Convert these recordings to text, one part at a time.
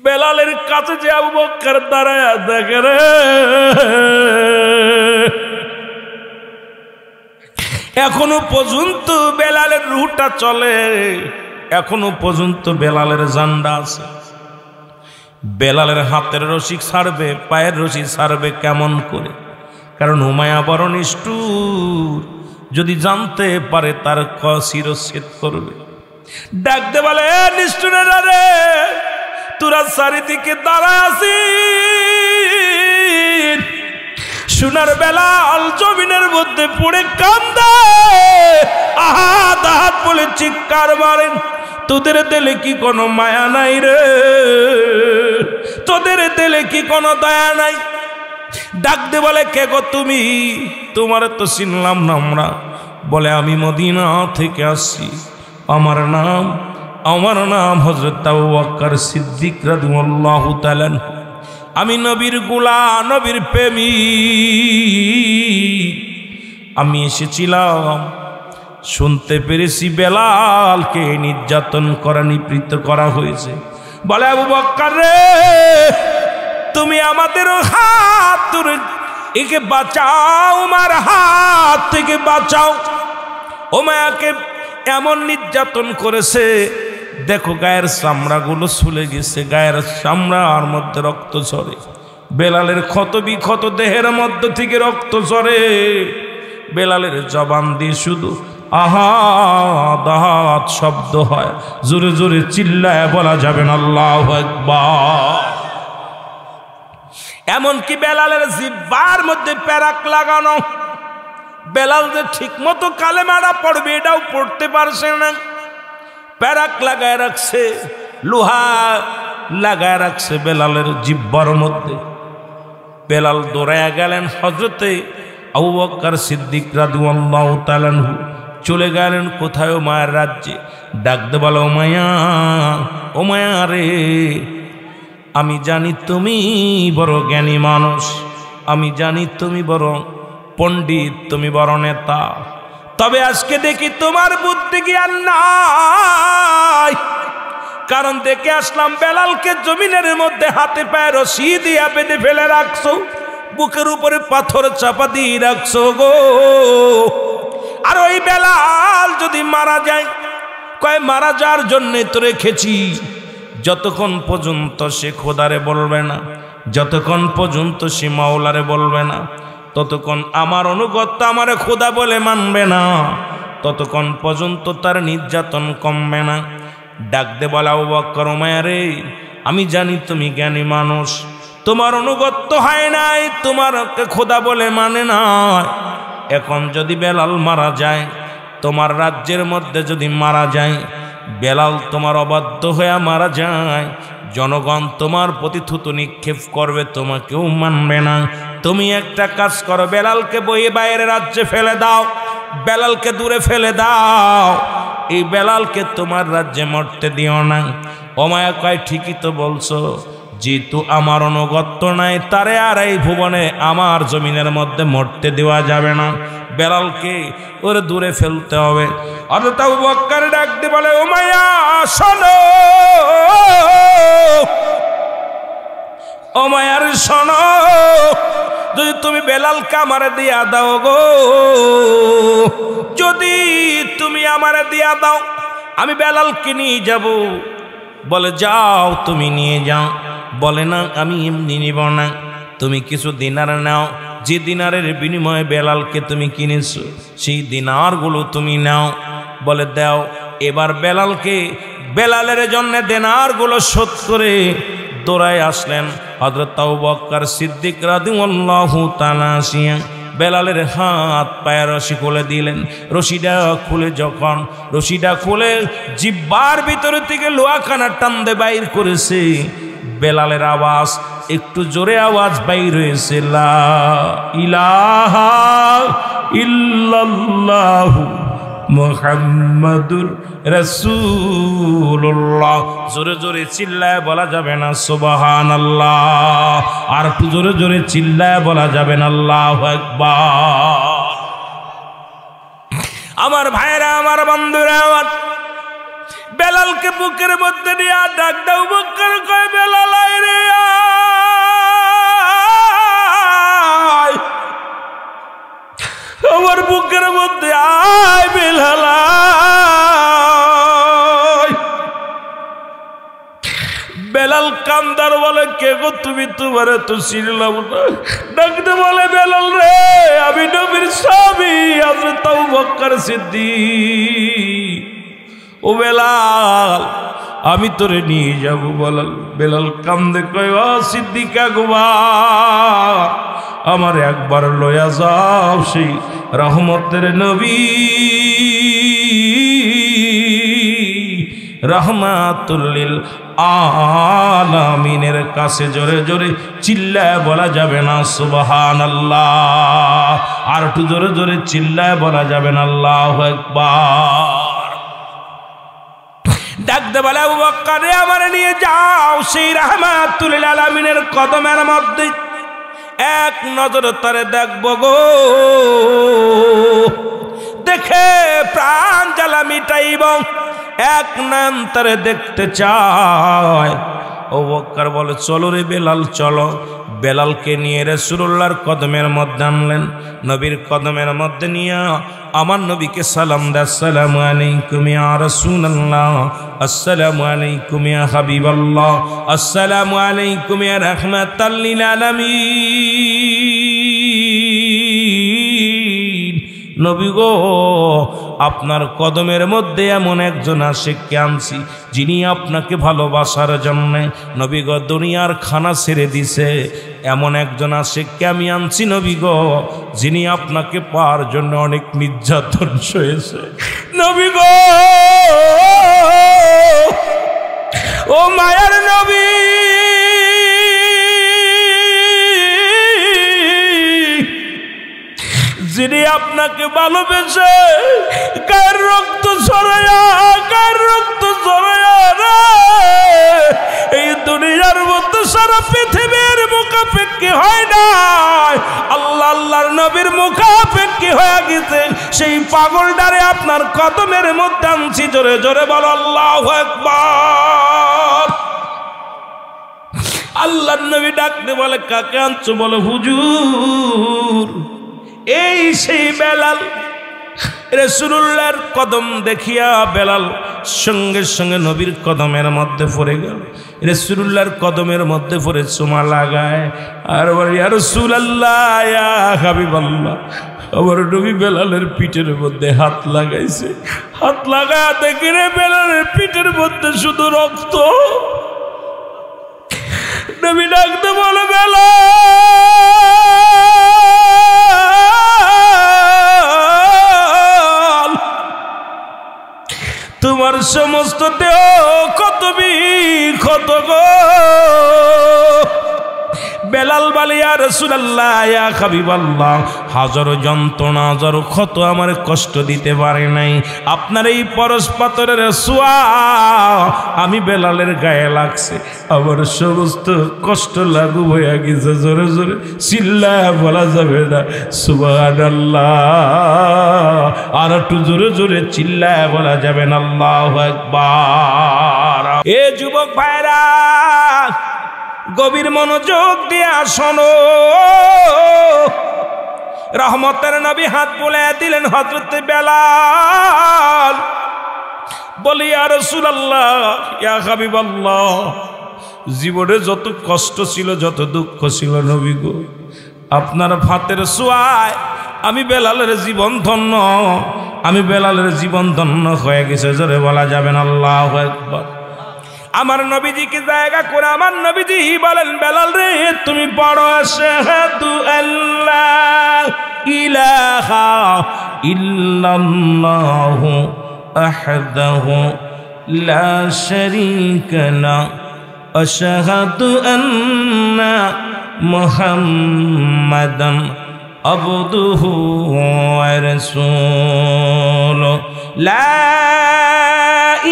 বেলালের কাছে যে আবু বকর দাঁড়ায় দেখে রে, এখনো পর্যন্ত বেলালের রুহটা চলে, এখনো পর্যন্ত বেলালের জান্ডা আছে। বেলালের হাতের রশি ছাড়বে, পায়ের রশি ছাড়বে কেমন করে? কারণ উমাইয়া বড় নিষ্ঠুর, যদি জানতে পারে তার শিরচ্ছেদ করবে। ডাকতে বলে, নিষ্ঠুরেরা রে, তোরা চারিদিকে দাঁড়ায় আছিস, সোনার বেলাল জমিনের মধ্যে পড়ে কান্দে, আহাত আহাত বলে চিৎকার মারেন। তোদের দিলে কি কোনো মায়া নাই রে? তোদের দিলে কি কোনো দয়া নাই? ডাকতে বলে, কে গো তুমি? তোমার তো চিনলাম না আমরা। বলে, আমি মদিনা থেকে আসছি, আমার নাম হযরত আবু বকর সিদ্দিক রাদিয়াল্লাহু তাআলা। আমি নবীর গোলাম, নবীর প্রেমিক। আমি এসেছিলাম, শুনতে পেরেছি বেলালকে নির্যাতন করা, নিপীড়িত করা হয়েছে। বলে, আবু বকর রে, তুমি আমাদের হাত ধরে একে বাঁচাও, আমার হাত থেকে বাঁচাও। উমাইয়াকে এমন নির্যাতন করেছে, দেখো গায়ের চামড়াগুলো ছুলে গেছে, গায়ের চামড়ার মধ্যে রক্ত ঝরে, বেলালের ক্ষত বিক্ষত দেহের মধ্য থেকে রক্ত ঝরে। বেলালের জবান দিয়ে শুধু আহাত আহাত শব্দ হয়, জোরে জোরে চিল্লায় বলা যাবে না আল্লাহু আকবার। এমনকি বেলালের জিহ্বার মধ্যে প্যারাক লাগানো, বেলাল যে ঠিক মতো কালেমাটা পড়বে এটাও পড়তে পারছে না, প্যারাক লাগায় রাখছে, লোহা লাগায় রাখছে বেলালের জিহ্বার মধ্যে। বেলাল দৌড়ায়া গেলেন হযরতে আবু বকর সিদ্দিক রাদিয়াল্লাহু তাআলা আনহু, চলে গেলেন কোথায়? মায়ের রাজ্যে। ডাকতে বলে, উমাইয়া, উমাইয়া রে, আমি জানি তুমি বড় জ্ঞানী মানুষ, আমি জানি তুমি বড় পণ্ডিত, তুমি বড় নেতা, তবে আজকে দেখি তোমার বুদ্ধি জ্ঞান নাই। কারণ দেখে আসলাম বেলালকে জমিনের মধ্যে হাতে পায়ে রশি দিয়া বেঁধে ফেলে রাখছো, বুকের উপরে পাথর চাপা দিয়ে রাখছো গো। আর ওই বেলাল যদি মারা যায়, কয় মারা যাওয়ার জন্যে তো রেখেছি, যতক্ষণ পর্যন্ত সে খোদারে বলবে না, যতক্ষণ পর্যন্ত সে মাওলারে বলবে না, ততক্ষণ আমার অনুগত্য আমারে খোদা বলে মানবে না, ততক্ষণ পর্যন্ত তার নির্যাতন কমবে না। ডাকতে বলে, আবু বকর, উমাইয়া রে, আমি জানি তুমি জ্ঞানী মানুষ, তোমার অনুগত্য হয় নাই, তোমারকে খোদা বলে মানে না। এখন যদি বেলাল মারা যায়, তোমার রাজ্যের মধ্যে যদি মারা যায়, বেলাল তোমার অবাধ্য হয়ে মারা যায়, জনগণ তোমার প্রতি থুতু নিক্ষেপ করবে, তোমাকেও মানবে না। তুমি একটা কাজ করো, বেলালকে বইয়ে বাইরে রাজ্যে ফেলে দাও, বেলালকে দূরে ফেলে দাও, এই বেলালকে তোমার রাজ্যে মরতে দিও না। উমাইয়া কয়, ঠিকই তো বলছো, যেহেতু আমার অনুগত্য নাই, তারে আর এই ভুবনে আমার জমিনের মধ্যে মরতে দেওয়া যাবে না, বেলালকে ওরে দূরে ফেলতে হবে। হযরত আবু বকর ডাকতে বলে, উমাইয়া শোনো, উমাইয়ার শোনো, যদি তুমি বেলালকে আমারে দিয়া দাও গো, যদি তুমি আমারে দিয়া দাও, আমি বেলালকে নিয়ে যাব। বলে, যাও তুমি নিয়ে যাও। বলে, না আমি এমনি নিব না, তুমি কিছু দিনার নাও, যে দিনারের বিনিময়ে বেলালকে তুমি কিনেছো সেই দিনারগুলো তুমি নাও। বলে, দাও। এবার বেলালকে, বেলালের জন্য দিনারগুলো শোধ করে দৌড়ায় আসলেন হযরত আবু বকর সিদ্দিক রাদিয়াল্লাহু তাআলা আসিয়া বেলালের হাত পায়ের রশি খুলে দিলেন। রশিটা খুলে যখন রশিটা খুলে জিহ্বার ভিতর থেকে লোহাখানা টানতে বাইর করেছে, বেলালের আওয়াজ একটু জোরে আওয়াজ বাইর হয়েছে, লা ইলাহা ইল্লাল্লাহু মুহাম্মাদুর রাসূলুল্লাহ। জোরে জোরে চিল্লায় বলা যাবে না সুবহানাল্লাহ, আর একটু জোরে জোরে চিল্লায় বলা যাবে না আল্লাহু আকবার। আমার ভাইরা, আমার বন্ধুরা, আমার বেলালকে বুকের মধ্যে নিয়ে ডাক দাও। বকর কয়, বেলাল বেলাল কান্দার বলে, কে গো তুমি? তোমারে তো চিনলাম না। ডাকতে বলে, বেলাল রে, আমি নবীর স্বামী হযরত আবু বকর সিদ্দিক। ও বেলাল, আমি তোরে নিয়ে যাব। বেলাল কান্দে কয়, ও সিদ্দিক আকবার, আমার একবার লয়া যাও সেই রহমতের নবী রাহমাতুল লিল আলামিনের কাছে। জোরে জোরে চিল্লায় বলা যাবে না সুবহানাল্লাহ, আর একটু জোরে জোরে চিল্লায় বলা যাবে না আল্লাহু আকবার। ডাকতে বলে, আবু বকর রে, আমারে নিয়ে যাও সেই রাহমাতুল লিল আলামিনের কদমের মধ্যে, এক নজর তারে দেখবো গো, দেখে প্রাণ জ্বালা মিটাইব, এক নাম তারে দেখতে চায়। আবু বকর বলে, চলো রে বেলাল, চলো। বেলালকে নিয়ে রাসূলুল্লাহর কদমের মধ্যে আনলেন। নবীর কদমের মধ্যে নিয়ে আমার নবীকে সালাম দেয়, আসসালামু আলাইকুম ইয়া রাসূলুল্লাহ, আসসালামু আলাইকুম ইয়া হাবিবাল্লাহ, আসসালামু আলাইকুম ইয়া রাহমাতাল লিল আলামিন। নবী গো, আপনার কদমের মধ্যে এমন একজন আশিককে আনছি যিনি আপনাকে ভালোবাসার জন্য নবী গো দুনিয়ার খানা ছেড়ে দিছে। এমন একজন আশিককে আমি আনছি নবী গো, যিনি আপনাকে পাওয়ার জন্য অনেক নির্যাতন সয়েছে। নবী গো, ও মায়ার নবী, যিনি আপনাকে ভালোবেসে গায়ের রক্ত ঝরায়া রে এই দুনিয়ার মধ্যে সারা পৃথিবীর মুখাপেক্ষী হয় নাই, আল্লাহর নবীর মুখাপেক্ষী হয়ে গেছে। সেই পাগলটারে আপনার কদমের মধ্যে আনছি। জোরে জোরে বলো আল্লাহু আকবার। আল্লাহর নবী ডাকতে বলে, কাকে আনছো? বলে, হুজুর, এই সেই বেলাল। রাসূলুল্লাহর কদম দেখিয়া বেলাল সঙ্গে সঙ্গে নবীর কদমের মধ্যে পড়ে গেল। রাসূলুল্লাহর কদমের মধ্যে পড়ে চুমা লাগায় আর বলে, ইয়া রাসূলুল্লাহ, ইয়া হাবিবাল্লাহ। আমার নবী বেলালের পিঠের মধ্যে হাত লাগাইছে। হাত লাগায় দেখি রে বেলালের পিঠের মধ্যে শুধু রক্ত। নবী ডাকতে বলে, বেলাল, তোমার সমস্ত দেহ কত ক্ষত গো। বেলাল বলে, ইয়া রাসূলুল্লাহ, ইয়া হাবিবাল্লাহ, হাজারো যন্ত্রণা হাজারো ক্ষত আমার কষ্ট দিতে পারে নাই। আপনার এই পরশ পাথরের ছোঁয়া আমি বেলালের গায়ে লাগছে, আমার সমস্ত কষ্ট লাগু হয়ে গেছে। জোরে জোরে চিল্লায় বলা যাবে না সুবহানাল্লাহ, আর একটু জোরে জোরে চিল্লায় বলা যাবে না আল্লাহু আকবার। এ যুবক ভাইরা, গভীর মনোযোগ দিয়ে শোনো। রহমতের নবী হাত বুলাইয়া দিলেন হযরত বেলাল। বলি, ইয়া রাসূলুল্লাহ, ইয়া হাবিবাল্লাহ, জীবনে যত কষ্ট ছিল, যত দুঃখ ছিল নবী গো, আপনার হাতের ছোঁয়ায় আমি বেলালের জীবন ধন্য, আমি বেলালের জীবন ধন্য হয়ে গেছে। জোরে বলা যাবেন আল্লাহু আকবার। আমার নবীজিকে জায়গা করে আমার নবীজি বলেন, বেলাল রে, তুমি পড়ো আশহাদু আল্লা ইলাহা ইল্লাল্লাহু আহদাহু লা শারীকা লাহু আশহাদু আন্না মুহাম্মাদান আবদুহু ওয়া রাসূলুহু লা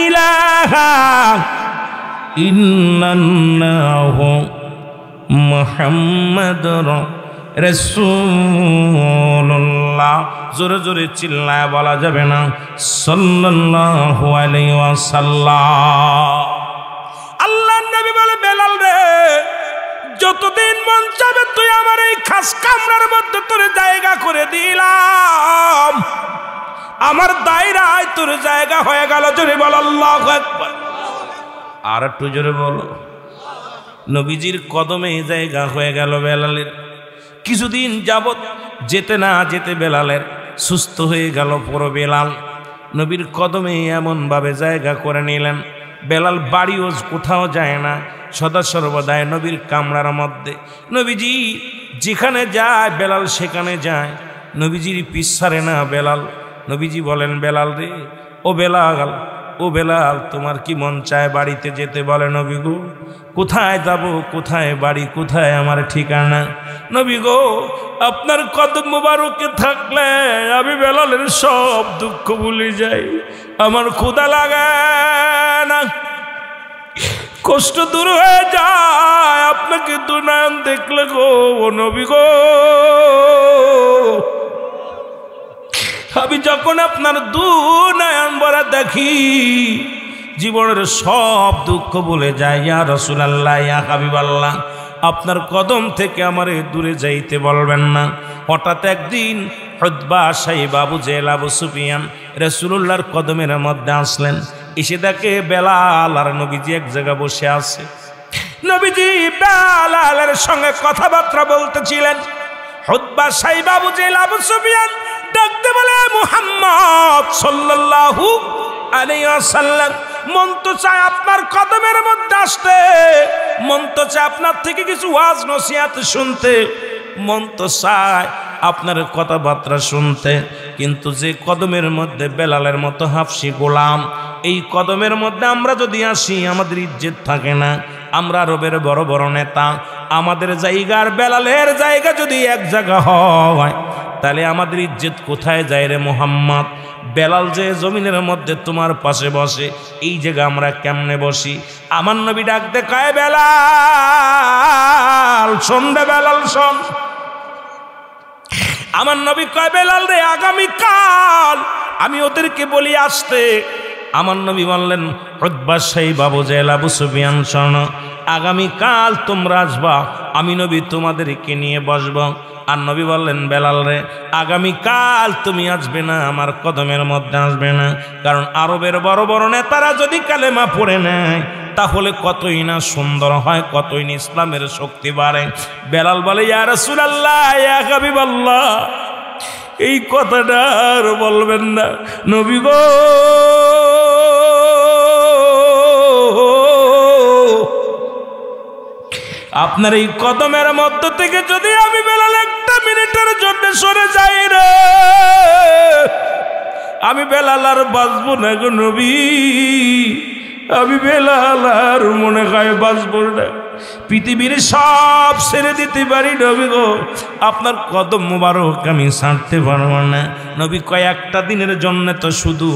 ইলাহা ইল্লাল্লাহু মুহাম্মাদুর রাসূলুল্লাহ। জোরে জোরে চিল্লায় বলা যাবে না সাল্লাল্লাহু আলাইহি ওয়াসাল্লাম। আল্লাহর নবী বলে, বেলাল রে, যতদিন মন চাবে তুই আমার এই খাস কামরার মধ্যে তোর জায়গা করে দিলাম, আমার দায়রায় তোর জায়গা হয়ে গেল। জোরে বল আল্লাহু আকবার। আর একটু জোরে বলো। নবীজির কদমে জায়গা হয়ে গেল বেলালের। কিছুদিন যাবত যেতে না যেতে বেলালের সুস্থ হয়ে গেল পুরো বেলাল। নবীর কদমে এমনভাবে জায়গা করে নিলেন, বেলাল বাড়িও কোথাও যায় না, সদা সর্বদায় নবীর কামরার মধ্যে। নবীজি যেখানে যায় বেলাল সেখানে যায়, নবীজির পিছ ছাড়ে না বেলাল। নবীজি বলেন, বেলাল রে, ও বেলাল, ও বেলাল, তোমার কি মন চায় বাড়িতে যেতে? বলে, নবী গো, কোথায় যাব, কোথায় বাড়ি, কোথায় আমার ঠিকানা? নবী গো, আপনার কদম মোবারকে থাকলে আমি বেলালের সব দুঃখ ভুলে যাই, আমার ক্ষুধা লাগে না, কষ্ট দূর হয়ে যায় আপনাকে দুনয়ন দেখলে গো নবী গো। আমি যখন আপনার দুনয়ন ভরা দেখি জীবনের সব দুঃখ ভুলে যায়। ইয়া রাসূলুল্লাহ, ইয়া হাবিবাল্লাহ, আপনার কদম থেকে আমারে দূরে যাইতে বলবেন না। হঠাৎ একদিন উতবা, সাইবা, আবু জেহেল, আবু সুফিয়ান রাসূলুল্লাহর কদমের মধ্যে আসলেন। এসে দেখে বেলাল আর নবীজি এক জায়গায় বসে আছে। নবীজি বেলালের সঙ্গে কথাবার্তা বলতেছিলেন। উতবা, সাইবা, আবু জেহেল, আবু সুফিয়ান ডাকতে বলে, মুহাম্মদ সাল্লাল্লাহু আলাইহি ওয়াসাল্লাম, মন তো চায় আপনার কদমের মধ্যে আসতে, মন তো চায় আপনার থেকে কিছু ওয়াজ নসিহত শুনতে, মন তো চায় আপনার কথাবার্তা শুনতে, কিন্তু যে কদমের মধ্যে বেলালের মতো হাফসি গোলাম, এই কদমের মধ্যে আমরা যদি আসি আমাদের ইজ্জত থাকে না। আমরা আরবের বড় বড় নেতা, আমাদের জায়গার বেলালের জায়গা যদি এক জায়গা হয় তাহলে আমাদের ইজ্জত কোথায় যায় রে মুহাম্মদ? বেলাল যে জমিনের মধ্যে তোমার পাশে বসে, এই জায়গা আমরা কেমনে বসি? আমার নবী ডাকতে কয়, বেলাল শোন রে, বেলাল শোন। আমার নবী কয়, বেলাল রে, আগামীকাল আমি ওদেরকে বলি আসতে। আমার নবী বললেন, উতবা, সাইবা, আবু জেহেল, আবু সুফিয়ান, শোনো, আগামীকাল তোমরা আসবা, আমি নবী তোমাদেরকে নিয়ে বসবো। আর নবী বললেন, বেলাল রে, আগামীকাল তুমি আসবে না, আমার কদমের মধ্যে আসবে না, কারণ আরবের বড় বড় নেতারা যদি কালেমা পড়ে নেয় তাহলে কতই না সুন্দর হয়, কতই না ইসলামের শক্তি বাড়ে। বেলাল বলে, ইয়া রাসূলুল্লাহ, ইয়া হাবিবাল্লাহ, এই কথাটা আর বলবেন না নবী গো। আপনার এই কদমের মধ্য থেকে যদি আমি বেলাল একটা মিনিটের জন্য সরে যাই রে, আমি বেলাল আর বাঁচবো না গো নবী, আমি বেলাল আর মনে হয় বাঁচবো না। পৃথিবীর সব ছেড়ে দিতে পারি নবী গো, আপনার কদম মোবারক আমি ছাড়তে পারবো না। নবী কয়েকটা দিনের জন্য তো শুধু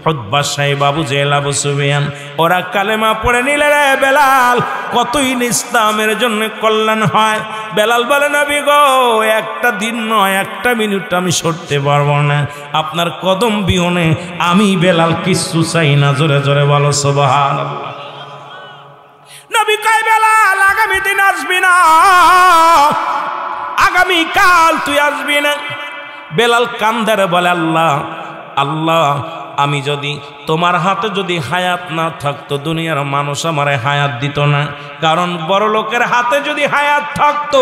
উতবা, সাইবা, আবু জেহেল, আবু সুফিয়ান ওরা কালেমা পড়ে নিলে রে বেলাল, কতই ইসলামের জন্য কল্যাণ হয়। বেলাল বলে, নবী গো, একটা দিন নয়, একটা মিনিট আমি সরতে পারবো না, আপনার কদম বিহনে আমি বেলাল কিচ্ছু চাই না। জোরে জোরে বলো সুবহানাল্লাহ। নবী কয়, বেলাল আগামী দিন আসবি না, আগামীকাল তুই আসবি না। বেলাল কান্দারে বলে, আল্লাহ আল্লাহ, আমি যদি তোমার হাতে যদি হায়াত না থাকতো দুনিয়ার মানুষ আমারে হায়াত দিত না, কারণ বড় লোকের হাতে যদি হায়াত থাকতো,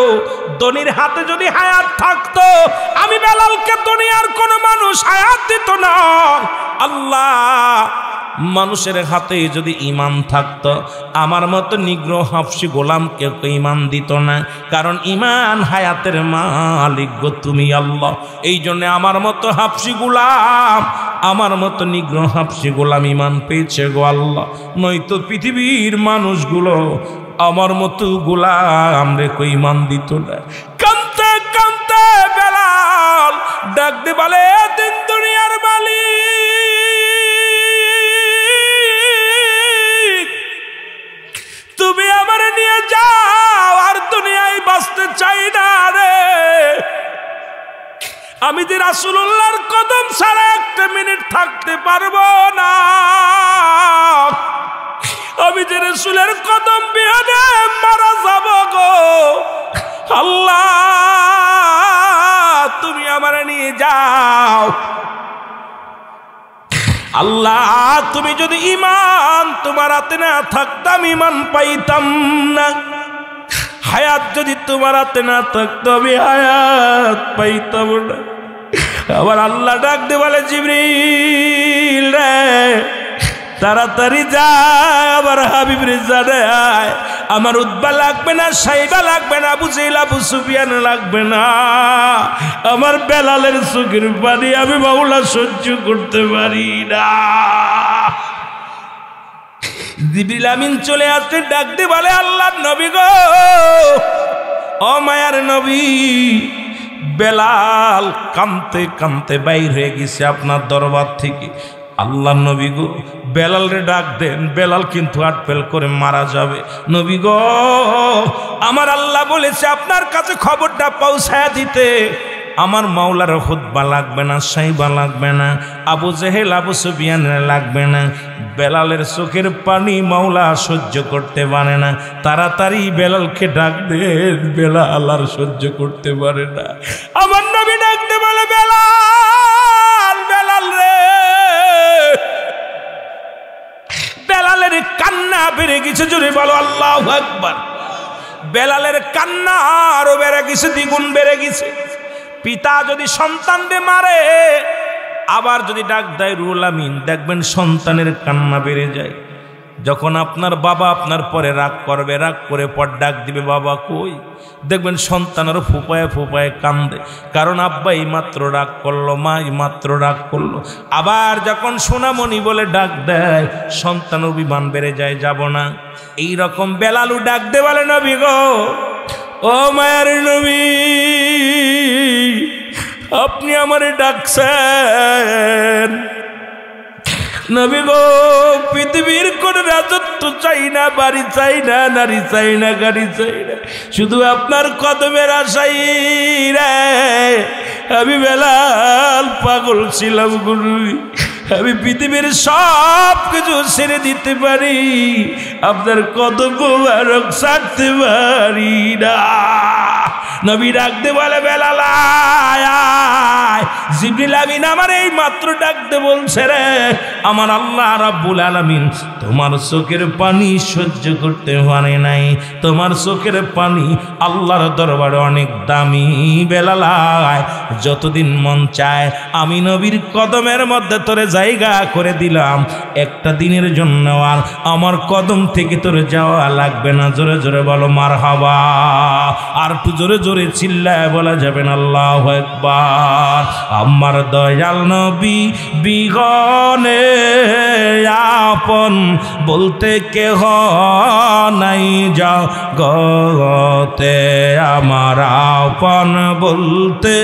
ধনীর হাতে যদি হায়াত থাকতো, আমি বেলালকে দুনিয়ার কোনো মানুষ হায়াত দিত না। আল্লাহ, মানুষের হাতে যদি ঈমান থাকতো আমার মতো নিগ্রহ হাফসি গোলামকে ঈমান দিত না, কারণ ঈমান হায়াতের মালিক গো তুমি আল্লাহ। এই জন্য আমার মতো হাফসি গোলাম, আমার মতো নিগ্রহ হাফসি গোলাম ঈমান পেয়েছে গো আল্লাহ, নয়তো পৃথিবীর মানুষগুলো আমার মতো গোলাম রে কই ঈমান দিত না। কাঁদতে কাঁদতে বেলাল ডাক দে বলে, দিন দুনিয়ার মালিক, তুমি আমার নিয়ে যাও, আর দুনিয়ায় বাঁচতে চাই না রে। আমি যে রাসূলুল্লাহর কদম ছাড়া একটা মিনিট থাকতে পারবো না, আমি যে রাসূলের কদম বিহনে মারা যাব গো আল্লাহ, তুমি আমার নিয়ে যাও। আল্লাহ, তুমি যদি ঈমান তোমার হাতে না থাকতাম ঈমান পাইতাম না। হায়াত যদি তোমার হাতে না থাকতো আমি হায়াত পাইতাম না। আবার আল্লাহ ডাক দে বলে জিবরিল রে তাড়াতাড়ি যা আবার হাবিব রে জানায় আমার উতবা লাগবে না, সাইবা লাগবে না, আবু জেহেল আবু সুফিয়ান লাগবে না, আমার বেলালের চোখের পানি আমি মাওলা সহ্য করতে পারি না। জিবরিল আমিন চলে আসতে ডাক দিয়ে বলে আল্লাহর নবী গো, ও মায়ার নবী, বেলাল কাঁদতে কাঁদতে বাইর হয়ে গেছে আপনার দরবার থেকে। আল্লাহ নবী গো বেলাল রে ডাক দেন, বেলাল কিন্তু আটপেল করে মারা যাবে। নবী গো আমার আল্লাহ বলেছে আপনার কাছে খবরটা পৌঁছায়া দিতে। আমার মাওলার খুতবা লাগবে না, সাইবা লাগবে না, আবু জেহেল আবু সুফিয়ান লাগবে না, বেলালের চোখের পানি মাওলা সহ্য করতে পারে না। তাড়াতাড়ি বেলালকে ডাক দেন, বেলাল আর সহ্য করতে পারে না। আমার নবী ডাকতে বলে বেলাল, বেলাল রে। বেলালের কান্না বেড়ে গেছে, জোরে বলো আল্লাহু আকবার। বেলালের কান্না আরো বেড়ে গেছে, দ্বিগুণ বেড়ে গেছে। পিতা যদি সন্তানকে মারে আবার যদি ডাক দেয় রুহুল আমিন, দেখবেন সন্তানের কান্না বেড়ে যায়। যখন আপনার বাবা আপনার পরে রাগ করবে, রাগ করে পর ডাক দিবে বাবা কই, দেখবেন সন্তানেরও ফুপায় ফুপায় কান্দে, কারণ আব্বা এই মাত্র রাগ করলো, মা এই মাত্র রাগ করলো। আবার যখন সোনামণি বলে ডাক দেয় সন্তান অভিমান বেড়ে যায়, যাব না। এইরকম বেলালু ডাক দে বলে নবী গো, ও মায়ার নবী, আপনি আমারে ডাকছেন। নবী গো পৃথিবীর কোন রাজত্ব চাই না, বাড়ি চাই না, নারী চাই না, গাড়ি চাই না, শুধু আপনার কদমের আশাই রে। আমি বেলাল পাগল ছিলাম গুরু, আমি পৃথিবীর সব কিছু ছেড়ে দিতে পারি, আপনার কদম মোবারক ছাড়তে পারি না। নবী ডাকতে বলে বেলাল আয় আয়। জিবরিল আমিন আমার এই মাত্র ডাকতে বলছে রে, আমার আল্লাহ রাব্বুল আলামিন তোমার চোখের পানি সহ্য করতে পারে নাই, তোমার চোখের পানি আল্লাহর দরবারে অনেক দামি। বেলাল আয়, যতদিন মন চায় আমি নবীর কদমের মধ্যে তোরে জায়গা করে দিলাম, একটা দিনের জন্য আর আমার কদম থেকে তোরে যাওয়া লাগবে না। জোরে জোরে বলো মারহাবা। আর একটু জোরে জোরে চিল্লায় বলা যাবে না আল্লাহু আকবার। আমার দয়াল নবী বিগনে আপন বলতে কেহ নাই জগতে, আমার আপন বলতে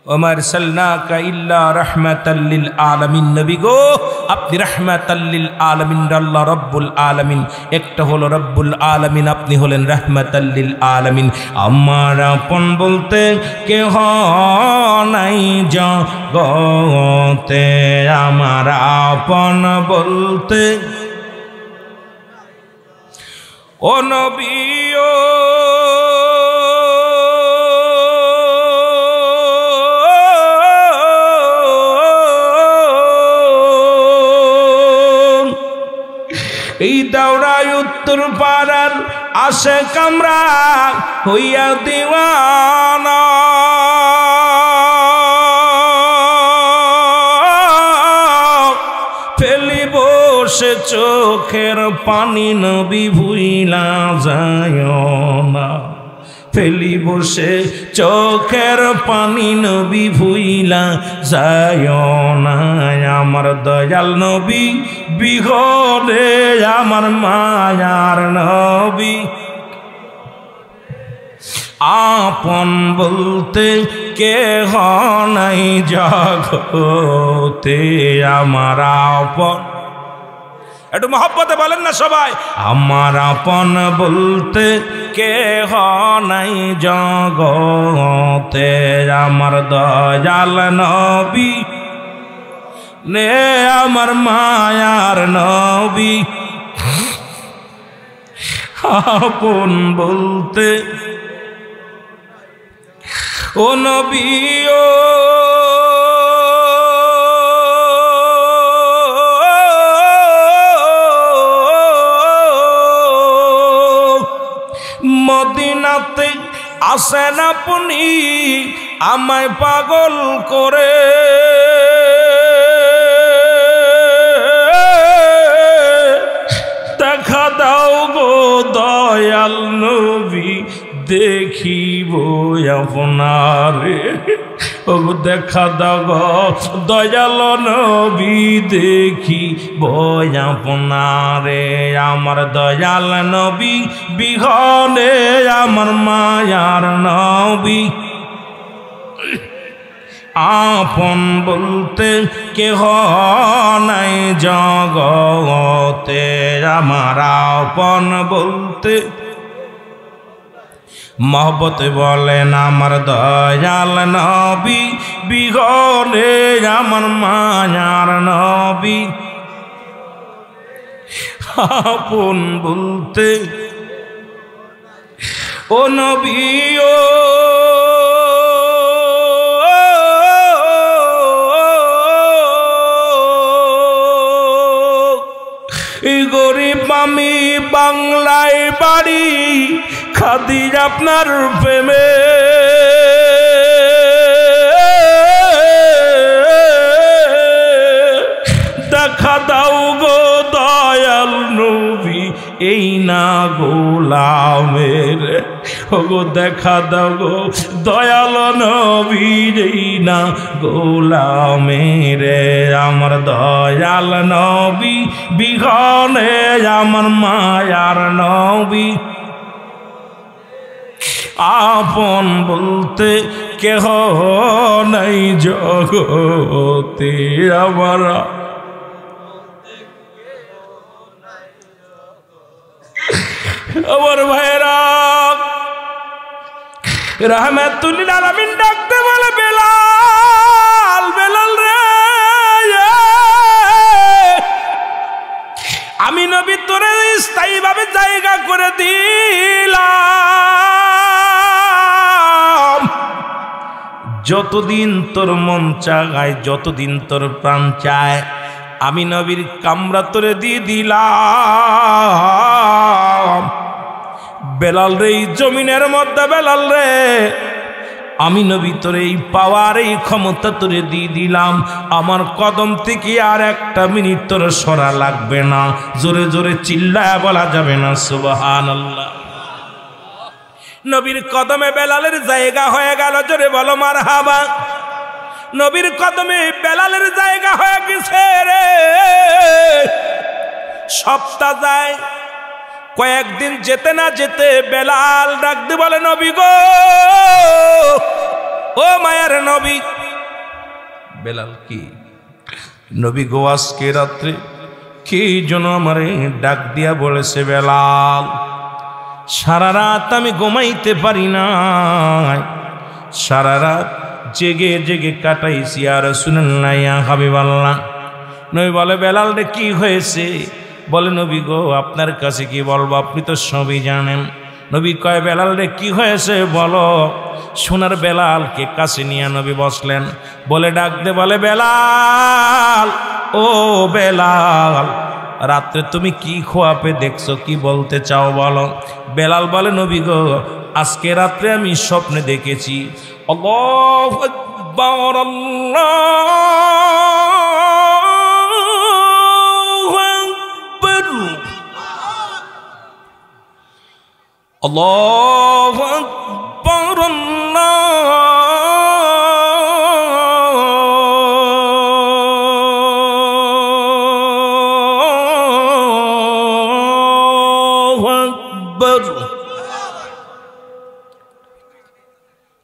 ওমা আরসালনাকা ইল্লা রাহমাতাল লিল আলামিন। নবী গো আপনি রাহমাতাল লিল আলামিন, আল্লাহ রব্বুল আলামিন। একটা হলো রব্বুল আলামিন, আপনি হলেন রাহমাতাল লিল আলামিন। আমার আপন বলতে কেহ নাই জগতে, আমার আপন বলতে ও নবী ও এই দাওরায় উত্তর পাড়ার আশে কামরা হইয়া দিওয়ানা, ফেলি বসে চোখের পানি নবী ভুইলা যায় না, ফেলি বসে চোখের পানি নবী ভুইলা যায় না। আমার দয়াল নবী বিহরে আমার মায়ার নবী, আপন বলতে কেহ নাই জগতে, আমার আপন। একটু মহব্বতে বলেন না সবাই, আমার আপন বলতে কেহ নাই জগতে, আমার দয়াল নবী নে আমার মায়ার নবী, আপন বলতে ও নবী ও দুনিয়াতে আসেন আপনি আমায় পাগল করে, দেখা দাও গো দয়াল নবী দেখিব আপনারে। ও দেখা দাও গো দয়াল নবী দেখিব আপনারে। আমার দয়াল নবী বিহনে আমার মায়ার নবী, আপন বলতে কেহ নাই জগতে, আমার আপন বলতে মহব্বত বলেন আমার দয়াল নবী বিহনে আমার মায়ার নবী, আপন বলতে ও নবী ও গরিব আমি বাংলায় বাড়ি খাদি আপনার প্রেমে, দেখা দাও গো দয়াল নবী এই না গোলামের। ও গো দেখা দাও গো দয়াল নবী এই না গোলামের। আমার দয়াল নবী বিহনে আমার মায়ার নবী, আপন বলতে কেহ নাই জগতে, আমার আমার ভাইরা রাহমাতুল্লিল আলামিন ডাকতে বলে বেলাল, বেলাল রে আমি নবী তোরে স্থায়ীভাবে জায়গা করে দিলাম, যতদিন তোর মন চায় যতদিন তোর প্রাণ চায় আমি নবীর কামরা তোরে দিয়ে দিলাম। বেলাল রে এই জমিনের মধ্যে বেলাল রে আমি নবী তোরে এই পাওয়ার এই ক্ষমতা তোরে দিয়ে দিলাম, আমার কদম থেকে আর একটা মিনিট তোর সরা লাগবে না। জোরে জোরে চিল্লায় বলা যাবে না সুবহানাল্লাহ। নবীর কদমে বেলালের জায়গা হয়ে গেল, জোরে বলো মারহাবা। নবীর কদমে বেলালের জায়গা হয়ে গেছে রে। সপ্তাহ যায়, কয়েকদিন যেতে না যেতে বেলাল ডাকতে বলে নবী গো ও মায়ার নবী। বেলাল কি নবী গো আজকে রাত্রে কি যেন আমারে ডাক দিয়া বলেছে বেলাল, সারা রাত আমি ঘুমাইতে পারি না, সারা রাত জেগে জেগে কাটাইছি আর রাসূলুল্লাহ ইয়া হাবিবাল্লাহ। নবী বলে বেলাল রে কি হয়েছে? বলে নবী গো আপনার কাছে কি বলবো, আপনি তো সবই জানেন। নবী কয় বেলাল রে কি হয়েছে বলো। সোনার বেলালকে কাছে নিয়ে নবী বসলেন, বলে ডাক দে বলে বেলাল ও বেলাল রাত্রে তুমি কি খোয়াপে দেখছো, কি বলতে চাও বলো। বেলাল বলে নবী গো আজকে রাত্রে আমি স্বপ্নে দেখেছি আল্লাহু আকবার আল্লাহু আকবার আল্লাহু আকবার।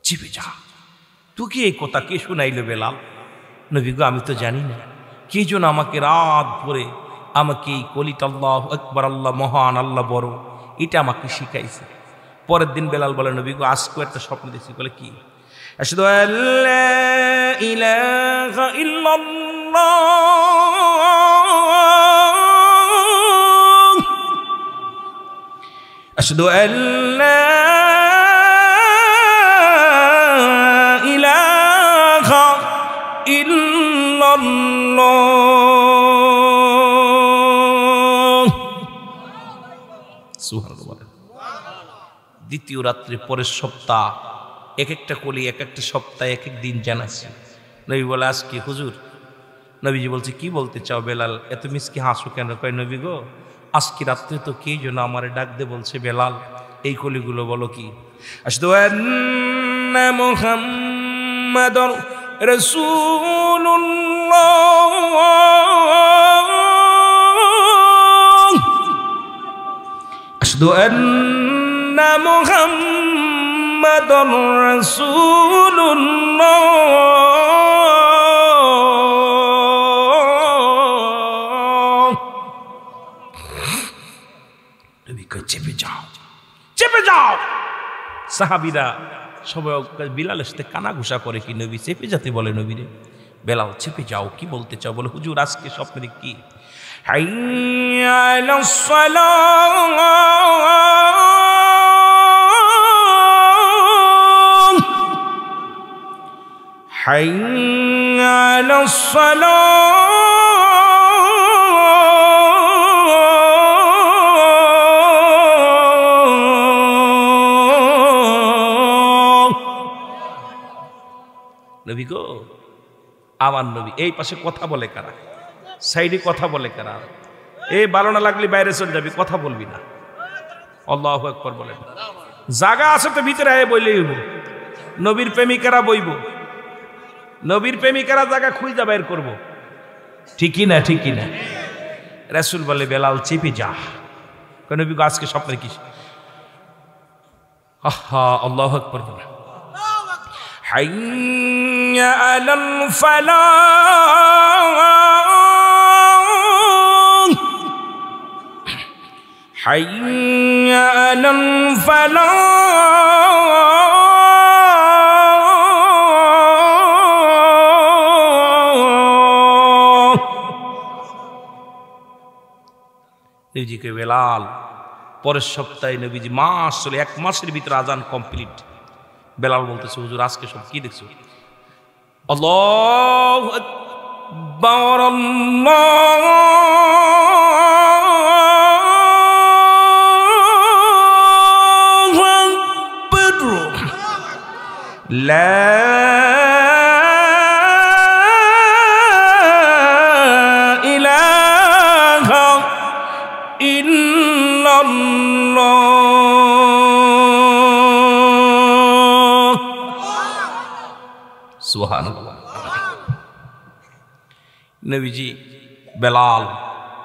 জিবে যা তুই কি এই কথা কে শুনাইল বেলাল? নবী গো আমি তো জানি না, কে যেন আমাকে রাত ভরে আমাকে এই কলিত আল্লাহু আকবার আল্লাহ মহান আল্লাহ বড় এটা আমাকে শিখাইছে। পরের দিন বেলাল বলে নবী গো আজকে একটা স্বপ্ন দেখছি। বলে কি? আশহাদু আল্লা ইলাহা ইল্লাল্লাহ আশহাদু আল্লা ইলাহা ইল্লাল্লাহ। সুবহানাল্লাহ। দ্বিতীয় রাত্রে পরের সপ্তাহ, এক একটা কলি এক একটা সপ্তাহে এক এক দিন জানাচ্ছে। নবী বলে আজকে হুজুর, নবীজি বলছে কি বলতে চাও বেলাল, এত মিসকি হাসো কেন? কয় নবী গো, আজকে রাত্রে তো কে যেন আমারে ডাক দে বলছে বেলাল, এই কলিগুলো বলো কি? আশহাদু আন্না মুহাম্মাদুর রাসূলুল্লাহ, আশহাদু আন্না মুহাম্মাদুর রাসূলুল্লাহ। চেপে যাও, চেপে যাও। সাহাবীরা সবাই বিলালের সাথে কানাঘুষা করে কি নবী চেপে যেতে বলে নবীরে। বেলাল চেপে যাও, কি বলতে চাও বলে? হুজুর আজকে স্বপ্নে কি? হাইয়া আলাস সালাহ, হাইয়া আলাস সালাহ। নবী গো, আমার নবী এই পাশে কথা বলে কারা, সাইডে কথা বলে কারা? এই ভালো না লাগলে বাইরে চলে যাবি, কথা বলবি না। আল্লাহু আকবার বলেন। জায়গা আছে তো ভিতরে আয় বইলেই হইব। নবীর প্রেমিকারা বইব, নবীর প্রেমিকারা জায়গা খুঁজে বের করব। ঠিকই না? ঠিকই না? রাসূল বলে বেলাল চেপে যা। নবী গো আজকে স্বপ্নের কি? আহা, আল্লাহু আকবার বলেন। হাইয়া আলাল ফালাহ, হাইয়া আলাল ফালাহ। নবীজিকে বেলাল পরের সপ্তাহে নবীজি মাস চলে, এক মাসের ভিতরে আজান কমপ্লিট। বেলাল বলতেছে হুজুর আজকে সব কি দেখছো? আল্লাহু আকবার, আল্লাহু আকবার, লা ইলাহা ইল্লাল্লাহ। সুবহানাল্লাহ। নবীজি বেলাল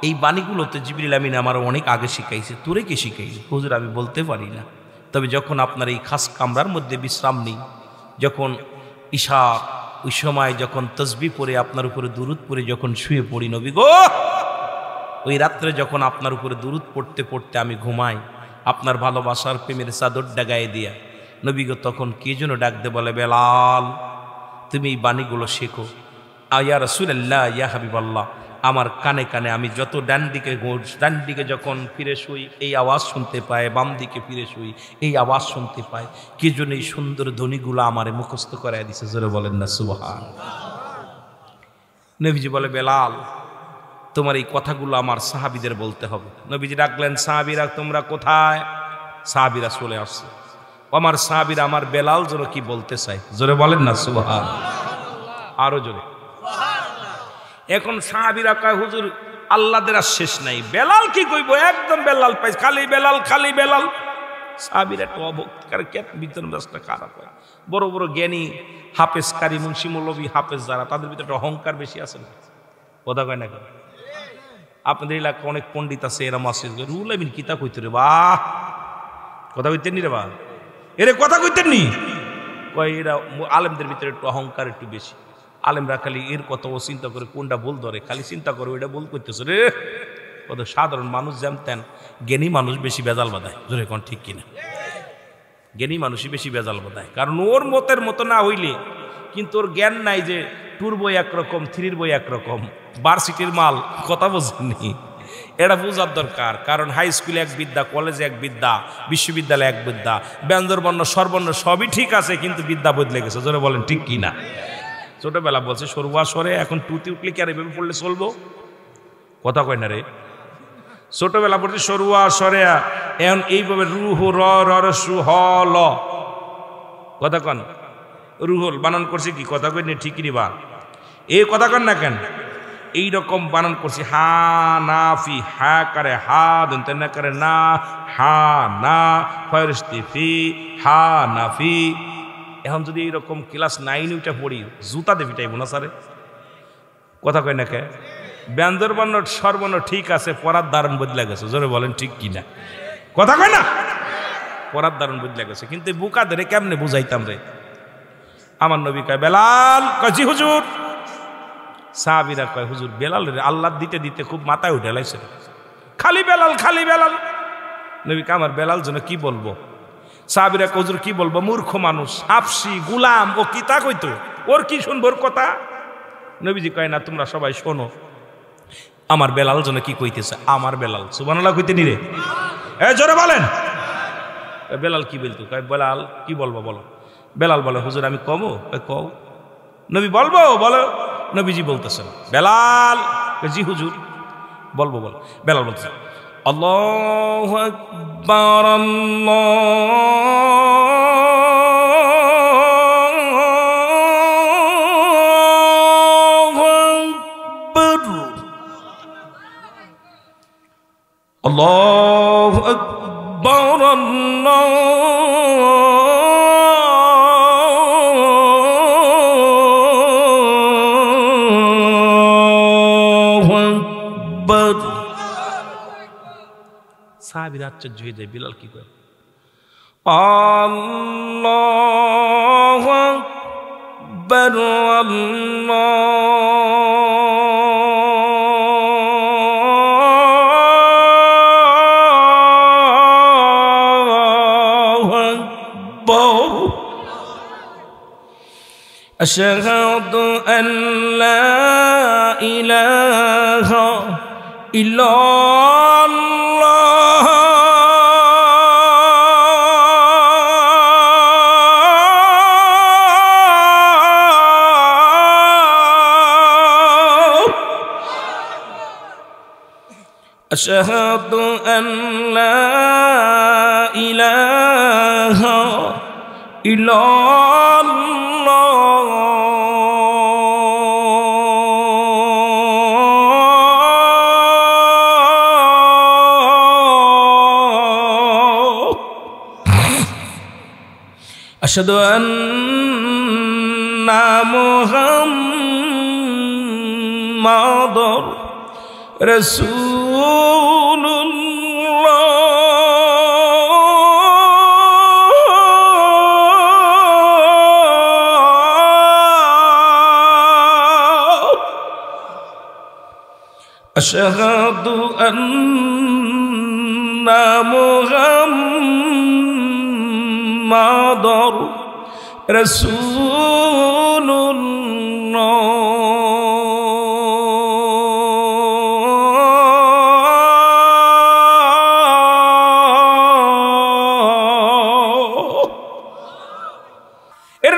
এই বাণীগুলোতে জিবরিল আমিন আমার অনেক আগে শিখাইছে। তোরে কে শিখাইছে? হুজুর আমি বলতে পারি না, তবে যখন আপনার এই খাস কামরার মধ্যে বিশ্রাম নেই, যখন ঈশা ওই সময় যখন তসবিহ পড়ে আপনার উপরে দুরূদ পড়ে যখন শুয়ে পড়ি নবী গো, ওই রাত্রে যখন আপনার উপরে দুরূদ পড়তে পড়তে আমি ঘুমাই, আপনার ভালোবাসার প্রেমের চাদরটা গায়ে দিয়া নবী গো, তখন কে যেন ডাক দে বলে বেলাল তুমি এই বাণীগুলো শেখো। ইয়া রাসূলুল্লাহ, ইয়া হাবিবাল্লাহ, আমার কানে কানে আমি যত ডান দিকে যখন ফিরে শুই এই আওয়াজ শুনতে পাই, বাম দিকে ফিরে শুই এই আওয়াজ শুনতে পাই। কি জন্য এই সুন্দর ধ্বনিগুলো আমারে মুখস্থ করায় দিছে? জোরে বলেন না সুবহানাল্লাহ। নবীজি বলে বেলাল তোমার এই কথাগুলো আমার সাহাবীদের বলতে হবে। নবীজি ডাকলেন সাহাবীরা তোমরা কোথায়? সাহাবীরা চলে আসছে। আমার সাহাবীরা আমার বেলাল যেন কি বলতে চায়, জোরে বলেন না সুবহানাল্লাহ, আরো জোরে। এখন সাহাবীরা কয় হুজুর আল্লাহদের আর শেষ নাই, বেলাল কি কইব? একদম বেলাল পাই, খালি বেলাল খালি বেলাল। সাহাবীরা একটু অভক্তকার ভিতর রাস্তা খারাপ হয়। বড় বড় জ্ঞানী হাফেজ কারি মুন্সি মৌলভী হাফেজ যারা, তাদের ভিতরে একটা অহংকার বেশি আছে না? কথা কয় না কেন? আপনাদের এলাকা অনেক পণ্ডিত আছে, এরা মাসিদ রুল আমিন কিতা কইতে রে বাহ, কথা কইতেন নি রে বা, এরে কথা কইতেন নি? কয় এরা আলেমদের ভিতরে একটু অহংকার একটু বেশি। আলেমরা খালি এর কথা ও চিন্তা করে কোনটা ভুল ধরে, খালি চিন্তা করে ওইটা ভুল করতেছে রে। কত সাধারণ মানুষ জানতেন, জ্ঞানী মানুষ বেশি বেজাল বাঁধায়, জোরে কোন ঠিক কিনা? জ্ঞানী মানুষই বেশি বেজাল বাঁধায়, কারণ ওর মতের মতো না হইলে কিন্তু ওর জ্ঞান নাই যে টুর বই একরকম, থ্রির বই একরকম, ভার্সিটির মাল, কথা বোঝেননি। এটা বোঝার দরকার, কারণ হাই স্কুলে এক বিদ্যা, কলেজে এক বিদ্যা, বিশ্ববিদ্যালয়ে এক বিদ্যা, ব্যঞ্জন বর্ণ স্বরবর্ণ সবই ঠিক আছে, কিন্তু বিদ্যা বদলে গেছে, জোরে বলেন ঠিক কি না? ছোটবেলা বলছে সরুয়া সরে, এখন টুতি উঠলে কি আর এভাবে পড়লে চলবো? কথা কয় না রে। ছোটবেলা পড়ছি সরুয়া সরেয়া, এখন এইভাবে রুহ র র সু হ ল, কথা কন রুহল বানান করছি কি কথা কই ঠিকই বা এই কথা কন না কেন, এইরকম বানান করছি হা না ফি, হা করে হা দন্তে না করে না, হা না ফয়রস্তি ফি, হা না ফি। এখন যদি এইরকম ক্লাস 9 উঠে পড়ি জুতা দিয়ে পিটাইব না স্যারে, কথা কয় না কে? ব্যঞ্জন বর্ণ স্বরবর্ণ ঠিক আছে, পড়ার দারুণ বদলে গেছে, জোরে বলেন ঠিক কিনা, কথা কয় না? পড়ার দারুণ বদলে গেছে, কিন্তু বুকা ধরে কেমনে বুঝাইতাম রে? আমার নবী কয় বেলাল, কয় জি হুজুর। সাহাবীরা কয় হুজুর বেলাল রে আল্লাহ দিতে দিতে খুব মাথায় উঠে লাইছে, খালি বেলাল খালি বেলাল। নবী কয় আমার বেলাল যেন কি বলবো? সাহাবীরা কয় হুজুর কি বলবো, মূর্খ মানুষ, হাফসি গুলাম, ও কি তা কইতো, ওর কি শুনবো ওর কথা? নবীজি কয় না তোমরা সবাই শোনো, আমার বেলাল যেন কি কইতেছে, আমার বেলাল সুবহানাল্লাহ কইতে নিরে, এ জোরে বলেন। বেলাল কি বলতো? কয় বেলাল কি বলবো বলো। বেলাল বলে হুজুর আমি কমো? কও। নবী বলবো বলো। নবীজি বলতেছেন বেলাল, জি হুজুর বলবো বলো। বেলাল বলতেছে আল্লাহু আকবার আল্লাহু আকবার আল্লাহু আকবার। সাহাবীরা আশ্চর্য হয়ে যায়, বিলাল কি করে? আল্লাহু আকবার আল্লাহু আকবার আশহাদু আন লা ইলাহা ইল্লাল্লাহ أشهد أن لا إله إلا الله أشهد أن محمد رسول الله أشهد أن محمد رسول الله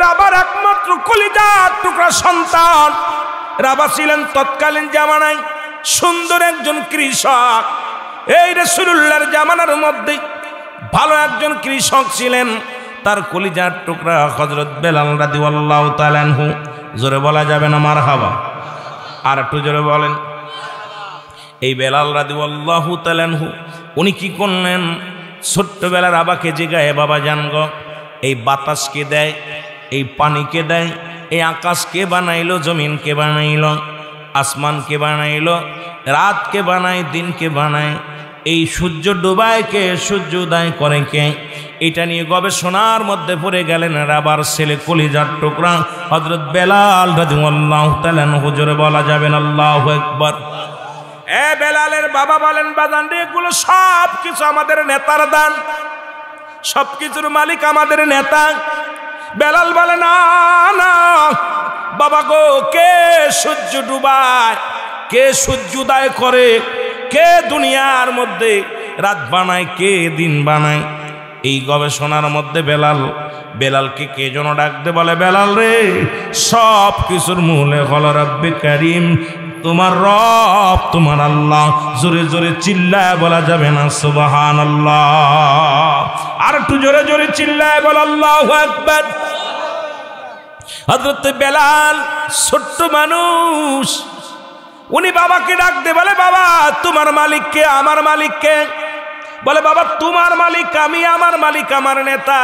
রাবার একমাত্র কলিজার টুকরা সন্তান। রাবা ছিলেন তৎকালীন জামানায় সুন্দর একজন কৃষক। এই রাসূলুল্লাহর জামানার মধ্যে ভালো একজন কৃষক ছিলেন, তার কলিজার টুকরা হযরত বেলাল রাদিয়াল্লাহু তাআলা আনহু। জোরে বলা যাবে না মারহাবা? আর একটু জোরে বলেন। এই বেলাল রাদিয়াল্লাহু তাআলা আনহু উনি কি করলেন, ছোট্টবেলার আবাকে জিগায় বাবা জানগো এই বাতাসকে দেয়, এই পানিকে দেয়, এই আকাশকে বানাইলো, জমিনকে বানাইলো, আসমানকে বানাইলো, রাতকে বানায়, দিনকে বানায়, এই সূর্য ডুবায় কে, সূর্য উদয় করে কে? এটা নিয়ে গবেষণার মধ্যে পড়ে গেলেন রাবার ছেলে কলিজার টুকরা হযরত বেলাল রাদিয়াল্লাহু তাআলা আনহু। জোরে বলা যাবেন আল্লাহু আকবার। এ বেলালের বাবা বলেন বাজান রে, এগুলো সব কিছু আমাদের নেতার দান, সব কিছুর মালিক আমাদের নেতা। বেলাল বলে না না বাবা গো, কে সূর্য ডুবায়, কে সূর্য উদয় করে, কে দুনিয়ার মধ্যে রাত বানায়, কে দিন বানায়? এই গবেষণার মধ্যে বেলালকে কে যেন ডাকতে বলে বেলাল রে, সব কিছুর মূলে হলো রব্বে কারীম, তোমার রব তোমার আল্লাহ। জোরে জোরে চিল্লায় বলা যাবে না সুবহানাল্লাহ? আর একটু জোরে জোরে চিল্লায় বল আল্লাহু আকবার। হযরত বেলাল ছোট্ট মানুষ, উনি বাবাকে ডাক দে, বলে বাবা তোমার মালিক কে? আমার মালিক কে? বলে বাবা তোমার মালিক আমি, আমার মালিক আমার নেতা।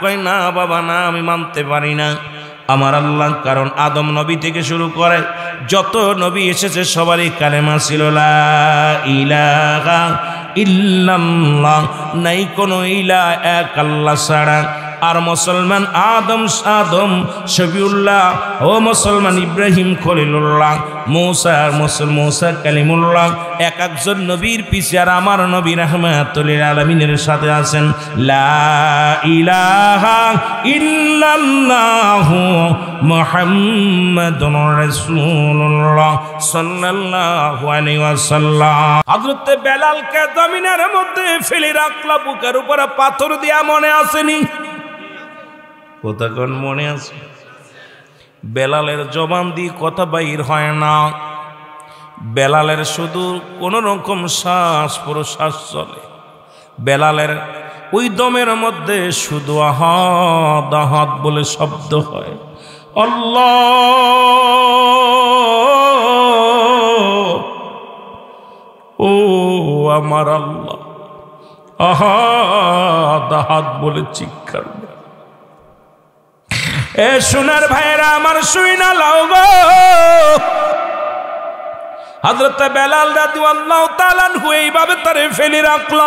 কই না বাবা না, আমি মানতে পারি না আমার আল্লাহ। কারণ আদম নবী থেকে শুরু করে যত নবী এসেছে সবারই কালেমা ছিল লা ইলাহা ইল্লাল্লাহ, নাই কোনো ইলাহ এক আল্লাহ ছাড়া। আর মুসলমান আদম শফিউল্লাহ, ও মুসলমান ইব্রাহিম খলিলুল্লাহ, মুসা কালিমুল্লাহ, এক একজন নবীর পিছে আর আমার নবী রাহমাতুল লিল আলামিনের সাথে আছেন লা ইলাহা ইল্লাল্লাহু মুহাম্মাদুর রাসূলুল্লাহ সাল্লাল্লাহু আলাইহি ওয়াসাল্লাম। হযরত বেলালকে জমিনের মধ্যে ফেলে রাখলা, বুকের উপরে পাথর দিয়া, মনে আসেনি? কথা কোন মনে আছে? বেলালের জবান দিয়ে কথা বাইর হয় না, বেলালের শুধু কোন রকম শ্বাস প্রশ্বাস চলে। বেলালের ওই দমের মধ্যে শুধু আহাদ আহাদ বলে শব্দ হয়, আল্লাহ ও আমার আল্লাহ, আহাদ আহাদ বলে চিৎকার। এ সোনার ভাইরা আমার, শুই না লাও গো। হযরত বেলাল রাদিয়াল্লাহু তাআলা আনহু এইভাবে তারে ফেলে রাখল।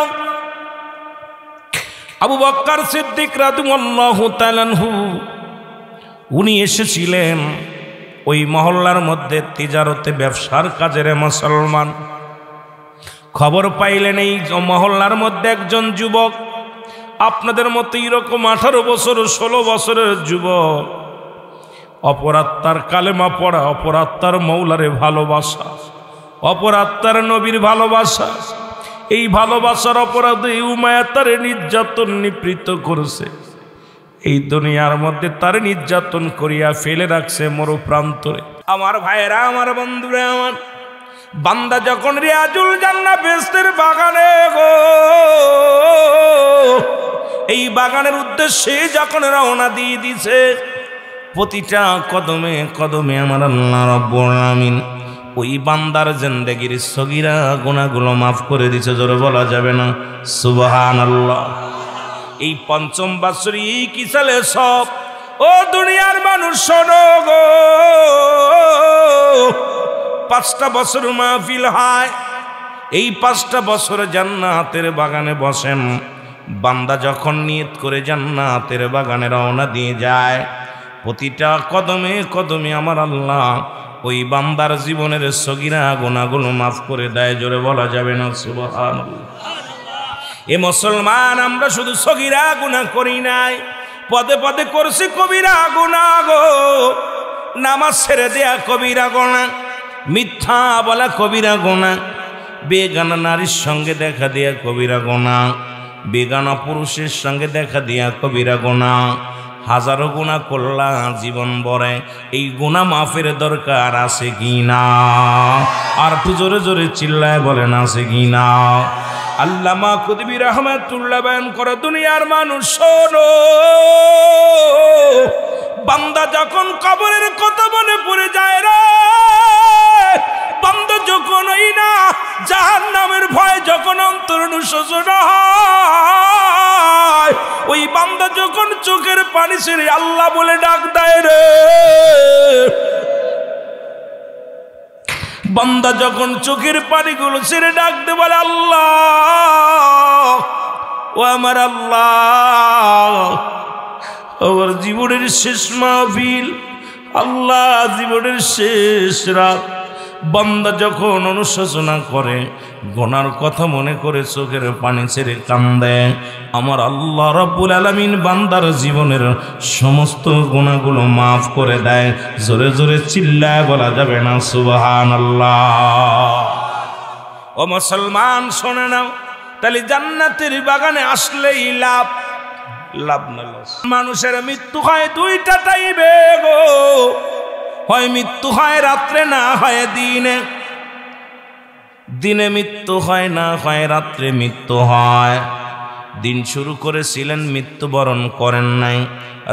আবু বকর সিদ্দিক রাদিয়াল্লাহু তাআলা আনহু উনি এসেছিলেন ওই মহল্লার মধ্যে তিজারতে, ব্যবসার কাজের মুসলমান। খবর পাইলেন এই মহল্লার মধ্যে একজন যুবক, আপনাদের মতো এরকম 18 বছর 16 বছরের যুবক, অপরাত্মার কালেমা পড়া, অপরাত্মার মৌলারে ভালোবাসা, অপরাত্মার নবীর ভালোবাসা, এই ভালোবাসার অপরাধে উমায়া তারে নির্যাতন নিপীড়িত করেছে। এই দুনিয়ার মধ্যে তারে নির্যাতন করিয়া ফেলে রাখছে মরু প্রান্তরে। আমার ভাইয়েরা, আমার বন্ধুরা, আমার বান্দা যখন রিয়াজুল জান্নাহ বেহেশতের বাগানে গো, এই বাগানের উদ্দেশ্যে যখন রওনা দিয়ে দিছে, প্রতিটা কদমে কদমে আমার আল্লাহ রাব্বুল আলামিন ওই বান্দার জিন্দেগির সগীরা গুনাহগুলো মাফ করে দিছে। জোরে বলা যাবে না সুবহানাল্লাহ? এই পঞ্চম বাৎসরী কি চলে সব, ও দুনিয়ার মানুষ শোনো গো, 5টা বছর মাহফিল হয়। এই 5টা বছর জান্নাতের বাগানে বসেন। বান্দা যখন নিয়ত করে জান্নাতের বাগানে রওনা দিয়ে যায়, প্রতিটা কদমে কদমে আমার আল্লাহ ওই বান্দার জীবনের সগীরা গুনাহগুলো মাফ করে দেয়। জোরে বলা যাবে না সুবহানাল্লাহ? এ মুসলমান, আমরা শুধু সগীরা গুনাহ করি নাই, পদে পদে করছি কবিরা গুনাহ গো। নামাজ ছেড়ে দেয়া কবিরা গুনাহ, মিথ্যা বলা কবিরা গুনাহ, বেগানা নারীর সঙ্গে দেখা দেয়া কবিরা গুনাহ, বেগানা পুরুষের সঙ্গে দেখা দিয়া কবিরা গুনাহ। হাজারো গুনাহ করলাম জীবন ভরে, এই গুনাহ মাফের দরকার আছে কি না? আর একটু জোরে জোরে চিল্লায় বলেন আছে কি না? আল্লামা কুতুবী রাহমাতুল্লাহ বয়ান করে, দুনিয়ার মানুষ শোনো, বান্দা যখন কবরের কথা মনে পড়ে যায় রে, বান্দা যখন ওই না জাহান্নামের ভয় যখন অন্তর অনুশোচন হয়, ওই বান্দা যখন চোখের পানি ছেড়ে আল্লাহ বলে ডাক দেয় রে, বান্দা যখন চোখের পানিগুলো ছেড়ে ডাক দে বলে আল্লাহ ও আমার আল্লাহ, আমার জীবনের শেষ মাহফিল, আল্লাহ জীবনের শেষ রাত, বান্দা যখন অনুশোচনা করে, গুনার কথা মনে করে চোখের পানি ছেড়ে কান্দে, আমার আল্লাহ রাব্বুল আলামিন বান্দার জীবনের সমস্ত গুনাহগুলো মাফ করে দেয়। জোরে জোরে চিল্লায় বলা যাবে না সুবহানাল্লাহ? ও মুসলমান শোনে নাও, তাহলে জান্নাতের বাগানে আসলেই লাভ, লাভ না লস। মানুষের মৃত্যু হয় 2টা টাইমে গো, হয় মৃত্যু হয় রাত্রে, না হয় দিনে। দিনে মৃত্যু হয়, না হয় রাত্রে মৃত্যু হয়। দিন শুরু করেছিলেন, মৃত্যুবরণ করেন নাই।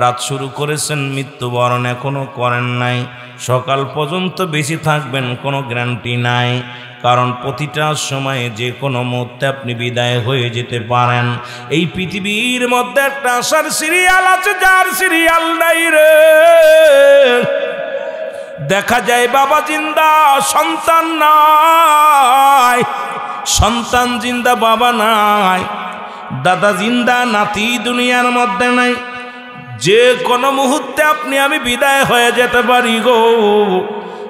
রাত শুরু করেছেন, মৃত্যুবরণ এখনো করেন নাই। সকাল পর্যন্ত বেশি থাকবেন কোনো গ্যারান্টি নাই, কারণ প্রতিটা সময়ে যে কোনো মুহূর্তে আপনি বিদায় হয়ে যেতে পারেন। এই পৃথিবীর মধ্যে একটা আসার সিরিয়াল আছে, যার সিরিয়াল নাই রে। দেখা যায় বাবা জিন্দা, সন্তান নাই, সন্তান জিন্দা, বাবা নাই, দাদা জিন্দা, নাতি দুনিয়ার মধ্যে নাই। যে কোনো মুহূর্তে আপনি আমি বিদায় হয়ে যেতে পারি গো।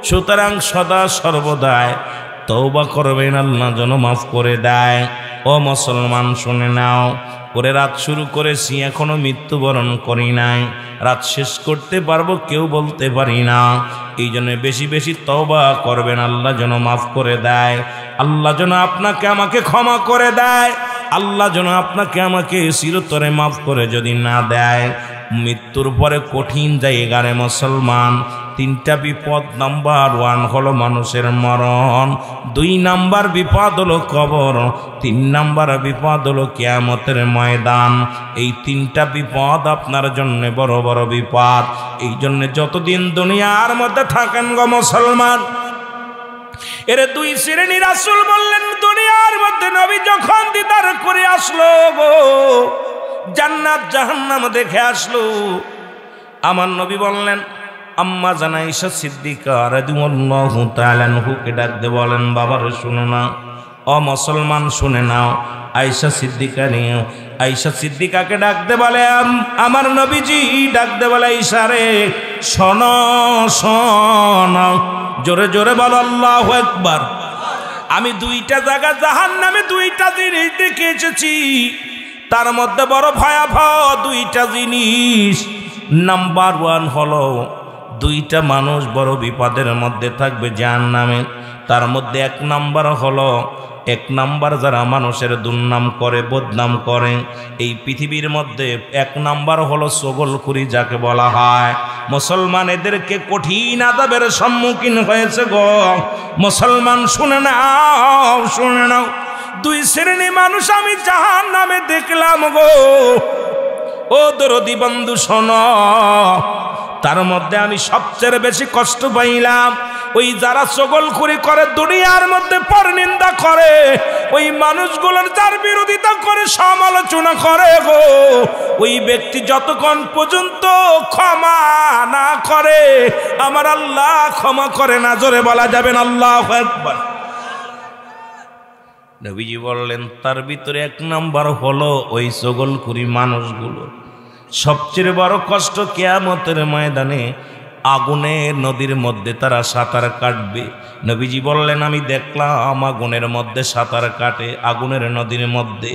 সুতরাং সদা সর্বদাই তওবা করবেন, আল্লাহ যেন মাফ করে দেয়। ও মুসলমান শুনে নাও, করে রাত শুরু করেছি, এখনো মৃত্যুবরণ করি নাই। রাত শেষ করতে পারবো কেউ বলতে পারি না। এই জন্য বেশি বেশি তওবা করবেন, আল্লাহ যেন মাফ করে দেয়। আল্লাহ যেন আপনাকে আমাকে ক্ষমা করে দেয়। আল্লাহ যেন আপনাকে আমাকে চিরতরে মাফ করে যদি না দেয়, মৃত্যুর পরে কঠিন জায়গায় মুসলমান তিনটা বিপদ। নাম্বার 1 হলো মানুষের মরণ, 2 নাম্বার বিপদ হলো কবর, 3 নাম্বার বিপদ হলো কিয়ামতের ময়দান। এই 3টা বিপদ আপনার জন্য বড় বড় বিপদ। এই জন্য যতদিন দুনিয়ার মধ্যে থাকেন গো মুসলমান, এর 2 শ্রেণী রাসূল বললেন দুনিয়ার মধ্যে নবী যখন দিদার করে আসলো গো, জান্নাত জাহান্নাম দেখে আসলো, আমার নবী বললেন, আম্মা জান আয়েশা সিদ্দিকা রাদিয়াল্লাহু তাআলা আনহুকে ডাক দিয়ে বলেন, বাবারে শুনো না, ও মুসলমান শুনে নাও। আয়েশা সিদ্দিকা নিয়ে আয়েশা সিদ্দিকাকে ডাক দে বলে, আমার নবীজি ডাক দে বলে, আয়েশা রে শোনো শোনো, জোরে জোরে বলো আল্লাহু আকবার। আমি 2টা জায়গা জাহান্নামে 2টা জিনিস দেখে এসেছি, তার মধ্যে বড় ভয়াবহ 2টা জিনিস। নাম্বার 1 হলো 2টা মানুষ বড় বিপদের মধ্যে থাকবে জাহান্নামে। তার মধ্যে 1 নাম্বার হলো, 1 নাম্বার যারা মানুষের দুর্নাম করে, বদনাম করে এই পৃথিবীর মধ্যে, 1 নাম্বার হলো চগলখুরি যাকে বলা হয়। মুসলমান এদেরকে কঠিন আযাবের সম্মুখীন হয়েছে গো মুসলমান। শুনে নাও শুনে নাও, 2 শ্রেণী মানুষ আমি জাহান্নামে দেখলাম গো। ও দরদি বন্ধু শোনো, তার মধ্যে আমি সবচেয়ে বেশি কষ্ট পাইলাম ওই যারা চগলখুরি করে, দুনিয়ার মধ্যে পরনিন্দা করে, ওই মানুষগুলোর যার বিরোধিতা করে, সমালোচনা করে গো, ওই ব্যক্তি যতক্ষণ পর্যন্ত ক্ষমা না করে আমার আল্লাহ ক্ষমা করে না। জোরে বলা যাবেন আল্লাহু আকবার। নবীজি বললেন তার ভিতরে 1 নাম্বার হলো ওই চগলখুরি মানুষগুলো। সবচেয়ে বড় কষ্ট কিয়ামতের ময়দানে আগুনের নদীর মধ্যে তারা সাঁতার কাটবে। নবীজি বললেন আমি দেখলাম আগুনের মধ্যে সাঁতার কাটে, আগুনের নদীর মধ্যে।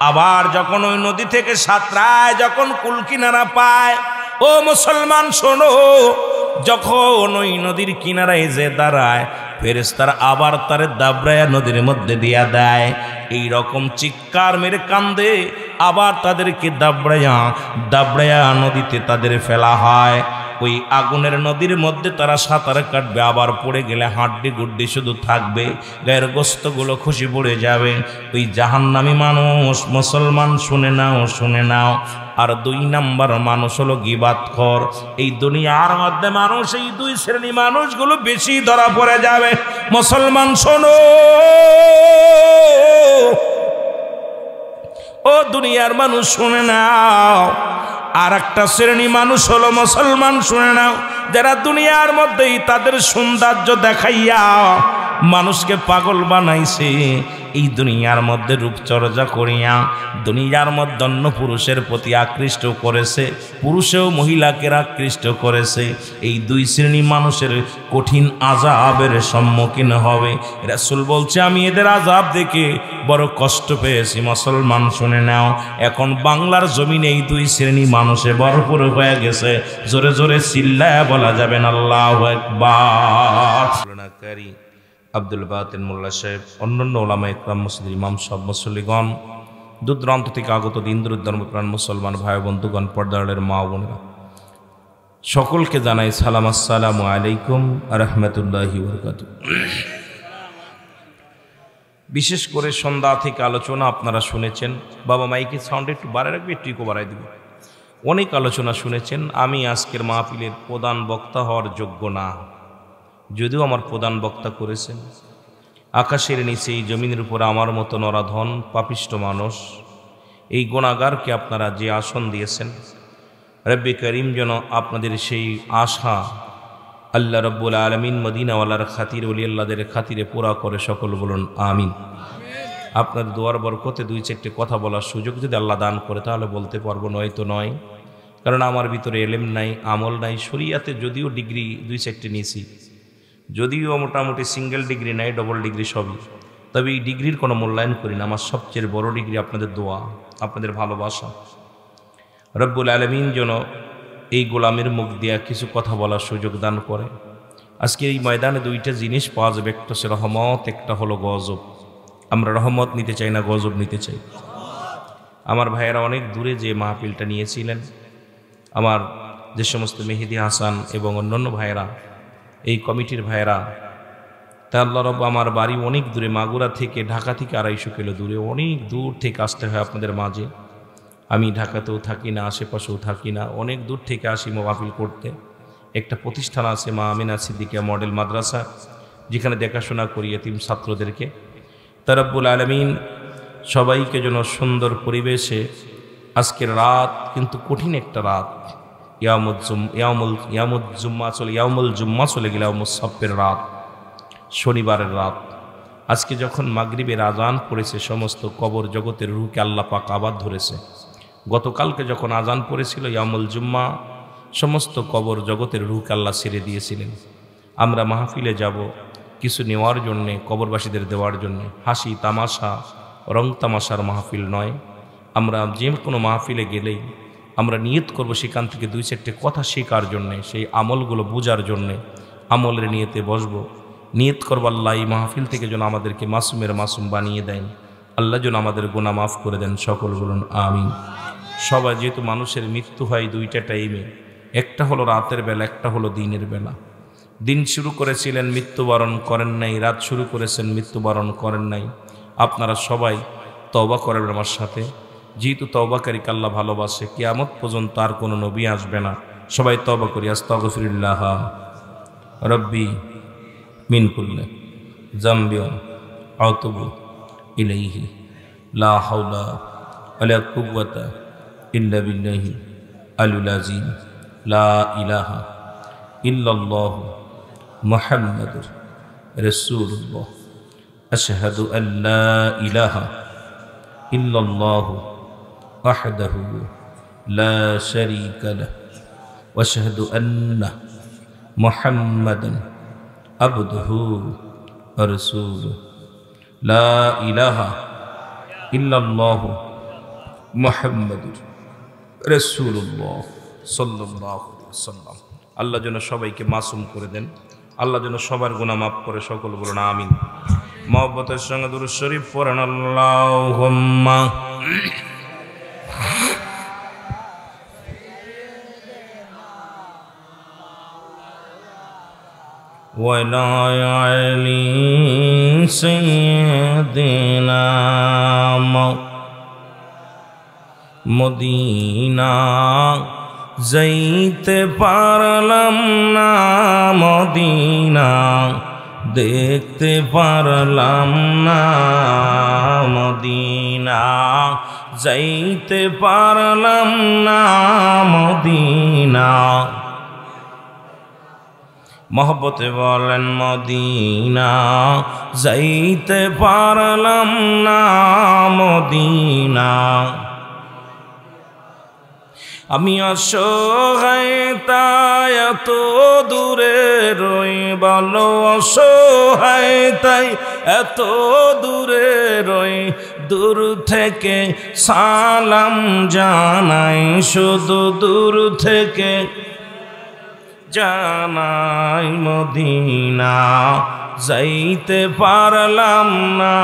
আবার যখন ওই নদী থেকে সাঁতরায়, যখন কুল কিনারা পায়, ও মুসলমান শোনো, যখন ওই নদীর কিনারায় যে দাঁড়ায়, ফেরেশতারা আবার তারে দাবড়ায়া নদীর মধ্যে দিয়া দেয়। এই রকম চিৎকার মেরে কান্দে, আবার তাদেরকে দাবড়ায়া নদীতে তাদের ফেলা হয়। ওই আগুনের নদীর মধ্যে তারা সাঁতার কাটবে, আবার পড়ে গেলে হাড্ডি গুড্ডি শুধু থাকবে, গায়ের গোস্তগুলো খসে পড়ে যাবে। ওই জাহান্নামী মানুষ মুসলমান শুনে নাও শুনে নাও। আর 2 নাম্বার মানুষ হলো গীবাতখোর। এই দুনিয়ার মধ্যে মানুষ, এই 2 শ্রেণী মানুষগুলো বেশি ধরা পড়ে যাবে মুসলমান শোনো। ও দুনিয়ার মানুষ শুনে নাও, আর একটা শ্রেণী মানুষ হলো মুসলমান শুনে নাও, যারা দুনিয়ার মধ্যেই তাদের সৌন্দর্য দেখাইয়া মানুষকে পাগল বানাইছে। এই দুনিয়ার মধ্যে রূপচর্চা করিয়া দুনিয়ার মধ্যে অন্য পুরুষের প্রতি আকৃষ্ট করেছে, পুরুষেও মহিলাকে আকৃষ্ট করেছে। এই 2 শ্রেণী মানুষের কঠিন আযাবের সম্মুখীন হবে। রাসূল বলছে আমি এদের আযাব দেখে বড় কষ্ট পেয়েছি। মুসলমান শুনে নাও, এখন বাংলার জমিনে এই 2 শ্রেণী মানুষে ভরপুর হয়ে গেছে। জোরে জোরে চিল্লায়া বলা যাবেন আল্লাহু আকবার। আব্দুল বাতিন মোল্লা সাহেব, অন্যান্য ওলামা ইকরাম, মসজিদ ইমাম, সব মুসল্লিগণ, দূর দূরান্ত থেকে আগত দিন ধর্মপ্রাণ মুসলমান ভাই বন্ধুগণ, পর্দারের মা বোনেরা, সকলকে জানাই সালাম, আসসালামু আলাইকুম রাহমাতুল্লাহি ওয়া বারাকাতুহু। বিশেষ করে সন্ধ্যা থেকে আলোচনা আপনারা শুনেছেন। বাবা মাইকের সাউন্ড একটু বাড়ায় রাখবে, একটু ইকো বাড়াই দেবে। অনেক আলোচনা শুনেছেন। আমি আজকের মাহফিলের প্রধান বক্তা হওয়ার যোগ্য না, যদিও আমার প্রধান বক্তা করেছেন। আকাশের নিচে এই জমিনের উপর আমার মতো নরাধন পাপিষ্ট মানুষ, এই গুনাহগারকে আপনারা যে আসন দিয়েছেন, রব্বে করিম যেন আপনাদের সেই আশা আল্লাহ রব্বুল আলামিন মদিনাওয়ালার খাতির ওলিয়াল্লাহদের খাতিরে পুরা করে। সকল বলুন আমিন। আপনার দোয়ার বরকতে দুই চারটে কথা বলার সুযোগ যদি আল্লাহ দান করে তাহলে বলতে পারবো, নয়তো নয়। কারণ আমার ভিতরে এলেম নাই, আমল নাই। শরিয়াতে যদিও ডিগ্রি দুই চারটে নিয়েছি, যদিও মোটামুটি সিঙ্গেল ডিগ্রি নাই, ডবল ডিগ্রি সবই, তবে এই ডিগ্রির কোনো মূল্যায়ন করি না। আমার সবচেয়ে বড় ডিগ্রি আপনাদের দোয়া, আপনাদের ভালোবাসা। রব্বুল আলামিন যেন এই গোলামের মুখ দিয়া কিছু কথা বলার সুযোগ দান করে। আজকে এই ময়দানে দুইটা জিনিস পাওয়া যাবে, একটা হচ্ছে রহমত, একটা হলো গজব। আমরা রহমত নিতে চাই না, গজব নিতে চাই। আমার ভাইয়েরা অনেক দূরে যে মাহফিলটা নিয়েছিলেন, আমার যে সমস্ত মেহেদি হাসান এবং অন্যান্য ভাইয়েরা, এই কমিটির ভাইয়েরা, তা আল্লাহ রব, আমার বাড়ি অনেক দূরে, মাগুরা থেকে, ঢাকা থেকে 250 কিলো দূরে, অনেক দূর থেকে আসতে হয় আপনাদের মাঝে। আমি ঢাকাতেও থাকি না, আশেপাশেও থাকি না, অনেক দূর থেকে আসি মাহফিল করতে। একটা প্রতিষ্ঠান আছে মা আমিনা সিদ্দিকিয়া মডেল মাদ্রাসা, যেখানে দেখাশোনা করি এতিম ছাত্রদেরকে। তা রব্বুল আলামিন সবাইকে যেন সুন্দর পরিবেশে, আজকের রাত কিন্তু কঠিন একটা রাত, ইয়ামুল জুম্মা চলে গেলে মুসাফের রাত, শনিবারের রাত। আজকে যখন মাগরিবের আজান পড়েছে, সমস্ত কবর জগতের রূহকে আল্লাহ পাক আবাদ ধরেছে। গতকালকে যখন আজান পড়েছিল ইয়ামুল জুম্মা, সমস্ত কবর জগতের রূহকে আল্লাহ ছেড়ে দিয়েছিলেন। আমরা মাহফিলে যাব কিছু নেওয়ার জন্যে, কবরবাসীদের দেওয়ার জন্যে। হাসি তামাশা, রং তামাশার মাহফিল নয়। আমরা যে কোনো মাহফিলে গেলেই আমরা নিয়ত করব সেখান থেকে দুই চারটে কথা শেখার জন্যে, সেই আমলগুলো বোঝার জন্যে আমলের নিয়তে বসবো। নিয়ত করব আল্লাহ এই মাহফিল থেকে যেন আমাদেরকে মাসুমের মাসুম বানিয়ে দেন, আল্লাহ যেন আমাদের গুনাহ মাফ করে দেন। সকল বলুন আমিন। সবাই, যেহেতু মানুষের মৃত্যু হয় দুইটা টাইমে, একটা হলো রাতের বেলা, একটা হলো দিনের বেলা। দিন শুরু করেছিলেন, মৃত্যুবরণ করেন নাই, রাত শুরু করেছেন, মৃত্যুবরণ করেন নাই। আপনারা সবাই তওবা করেন আমার সাথে। যেহেতু তওবাকারীকে আল্লাহ ভালোবাসে, কিয়ামত পর্যন্ত আর কোনো নবী আসবে না। সবাই তওবা করি। আস্তাগফিরুল্লাহ রব্বি মিন কুল্লি যামবি আতুবু ইলাইহি লা হাওলা ওয়ালা কুওয়াতা ইল্লা বিল্লাহি আলিল আযীম। লা ইলাহা ইল্লাল্লাহু মুহাম্মাদুর রাসূলুল্লাহ। আশহাদু আল্লা ইলাহা ইল্লাল্লাহু ওয়াহদাহু লা শারীকা লাহু ওয়া আশহাদু আন্না মুহাম্মাদান আবদুহু ওয়া রাসূলুহু। লা ইলাহা ইল্লাল্লাহু মুহাম্মাদুর রাসূলুল্লাহ সাল্লাল্লাহু আলাইহি ওয়াসাল্লাম। আল্লাহ যেন সবাইকে মাসুম করে দেন, আল্লাহ যেন সবার গুনাহ মাফ করে। সকল বলুন আমিন। মহব্বতের সঙ্গে দুরূদ শরীফ পড়েন। আল্লাহুম্মা ওয়ালা আলি সাইয়্যিদিনা মদিনা যাইতে পারলাম না, মদিনা দেখতে পারলাম না, মদিনা যাইতে পারলাম না, মদিনা। মহব্বতে বলেন মদিনা যাইতে পারলাম না, মদিনা। আমি অসহায় তাই এত দূরে রই, বলো অসহায় তাই এত দূরে রই, দূর থেকে সালাম জানাই, শুধু দূর থেকে জানাই। মদিনা যাইতে পারলাম না,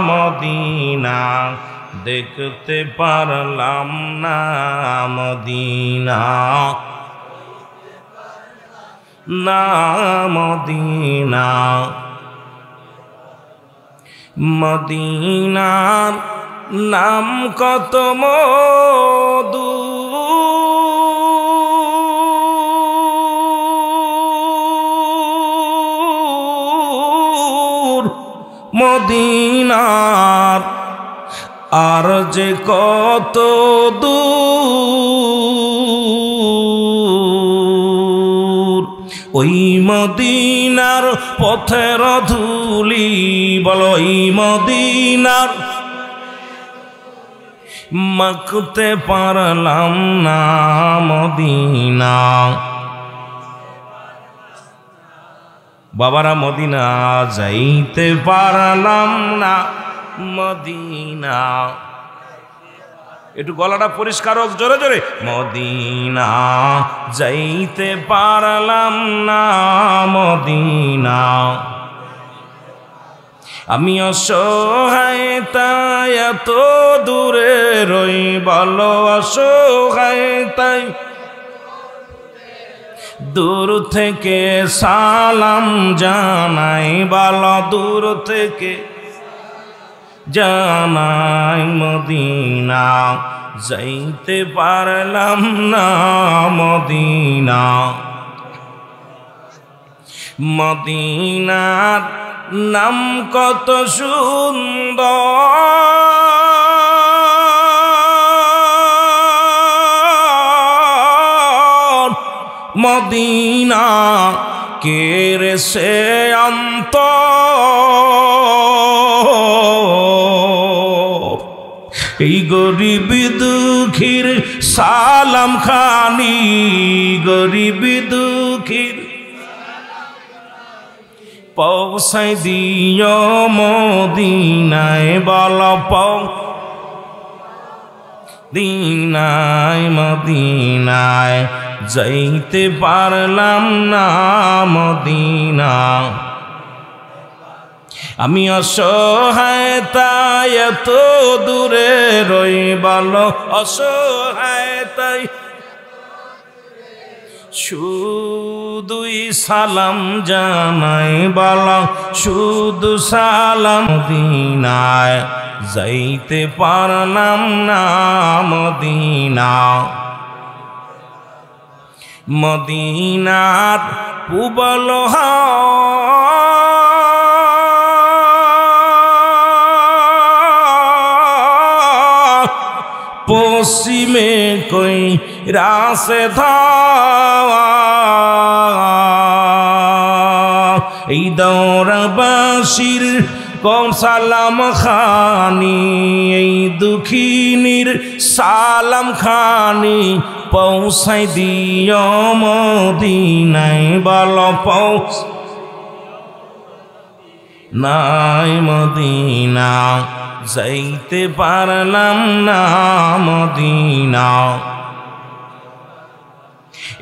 মদিনা দেখতে পারলাম না, মদিনা না মদিনা মদিনার নাম কত মধু মদিনার আর যে কত দূর ওই মদিনার পথের ধুলি বলো ওই মদিনার মাখতে পারলাম না মদিনা বাবারা মদিনা যাইতে পারলাম না মদিনা একটু গলাটা পরিষ্কার হোক জোরে জোরে মদিনা যাইতে পারলাম না মদিনা আমি অসহায় তাই এত দূরে রই বলো অসহায় তাই দূর থেকে সালাম জানাই বলো দূর থেকে জানাই মদিনা যাইতে পারলাম না মদিনা মদিনার নাম কত সুন্দর মদিনা কেরে সে অন্তর এই গরিব দুঃখীর সালাম খানি গরিব দুঃখীর পৌঁছাই দিও মদিনায় বল দিনায় মদিনায় যাইতে পারলাম না মদিনা আমি অসহায় তাই এত দূরে রই বলো অসহায় তাই শুধুই সালাম জানাই বলো শুধু সালাম মদিনায় যাইতে পারলাম না মদিনা মদিনার পুবল পশ্চিমে কই রাসে ধাওয়া এই দৌড়বাসীর কোন সালাম খানি এই দুঃখিনীর সালাম খানি পৌঁছাই দিও মদিনায় বলো পৌঁছ নাই মদিনা যাইতে পারলাম না মদিনা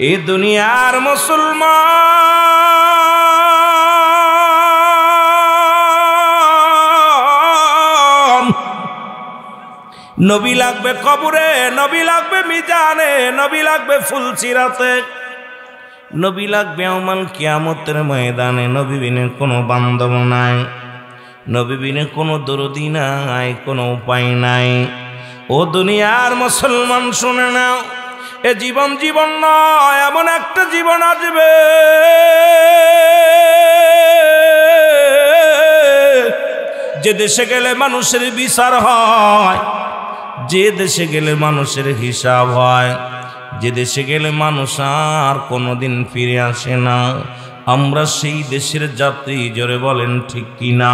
এ দুনিয়ার মুসলমান নবী লাগবে কবরে নবী লাগবে মিজানে নবী লাগবে ফুলচিরাতে নবী লাগবে আমাল কিয়ামতের ময়দানে নবী বিনে কোনো বান্ধব নাই নবী বিনে কোনো দরদি নাই কোনো উপায় নাই ও দুনিয়ার মুসলমান শুনে নাও এ জীবন জীবন নয় এমন একটা জীবন আসবে যে দেশে গেলে মানুষের বিচার হয় যে দেশে গেলে মানুষের হিসাব হয় যে দেশে গেলে মানুষ আর কোনোদিন ফিরে আসে না আমরা সেই দেশের যাত্রী জোরে বলেন ঠিক কিনা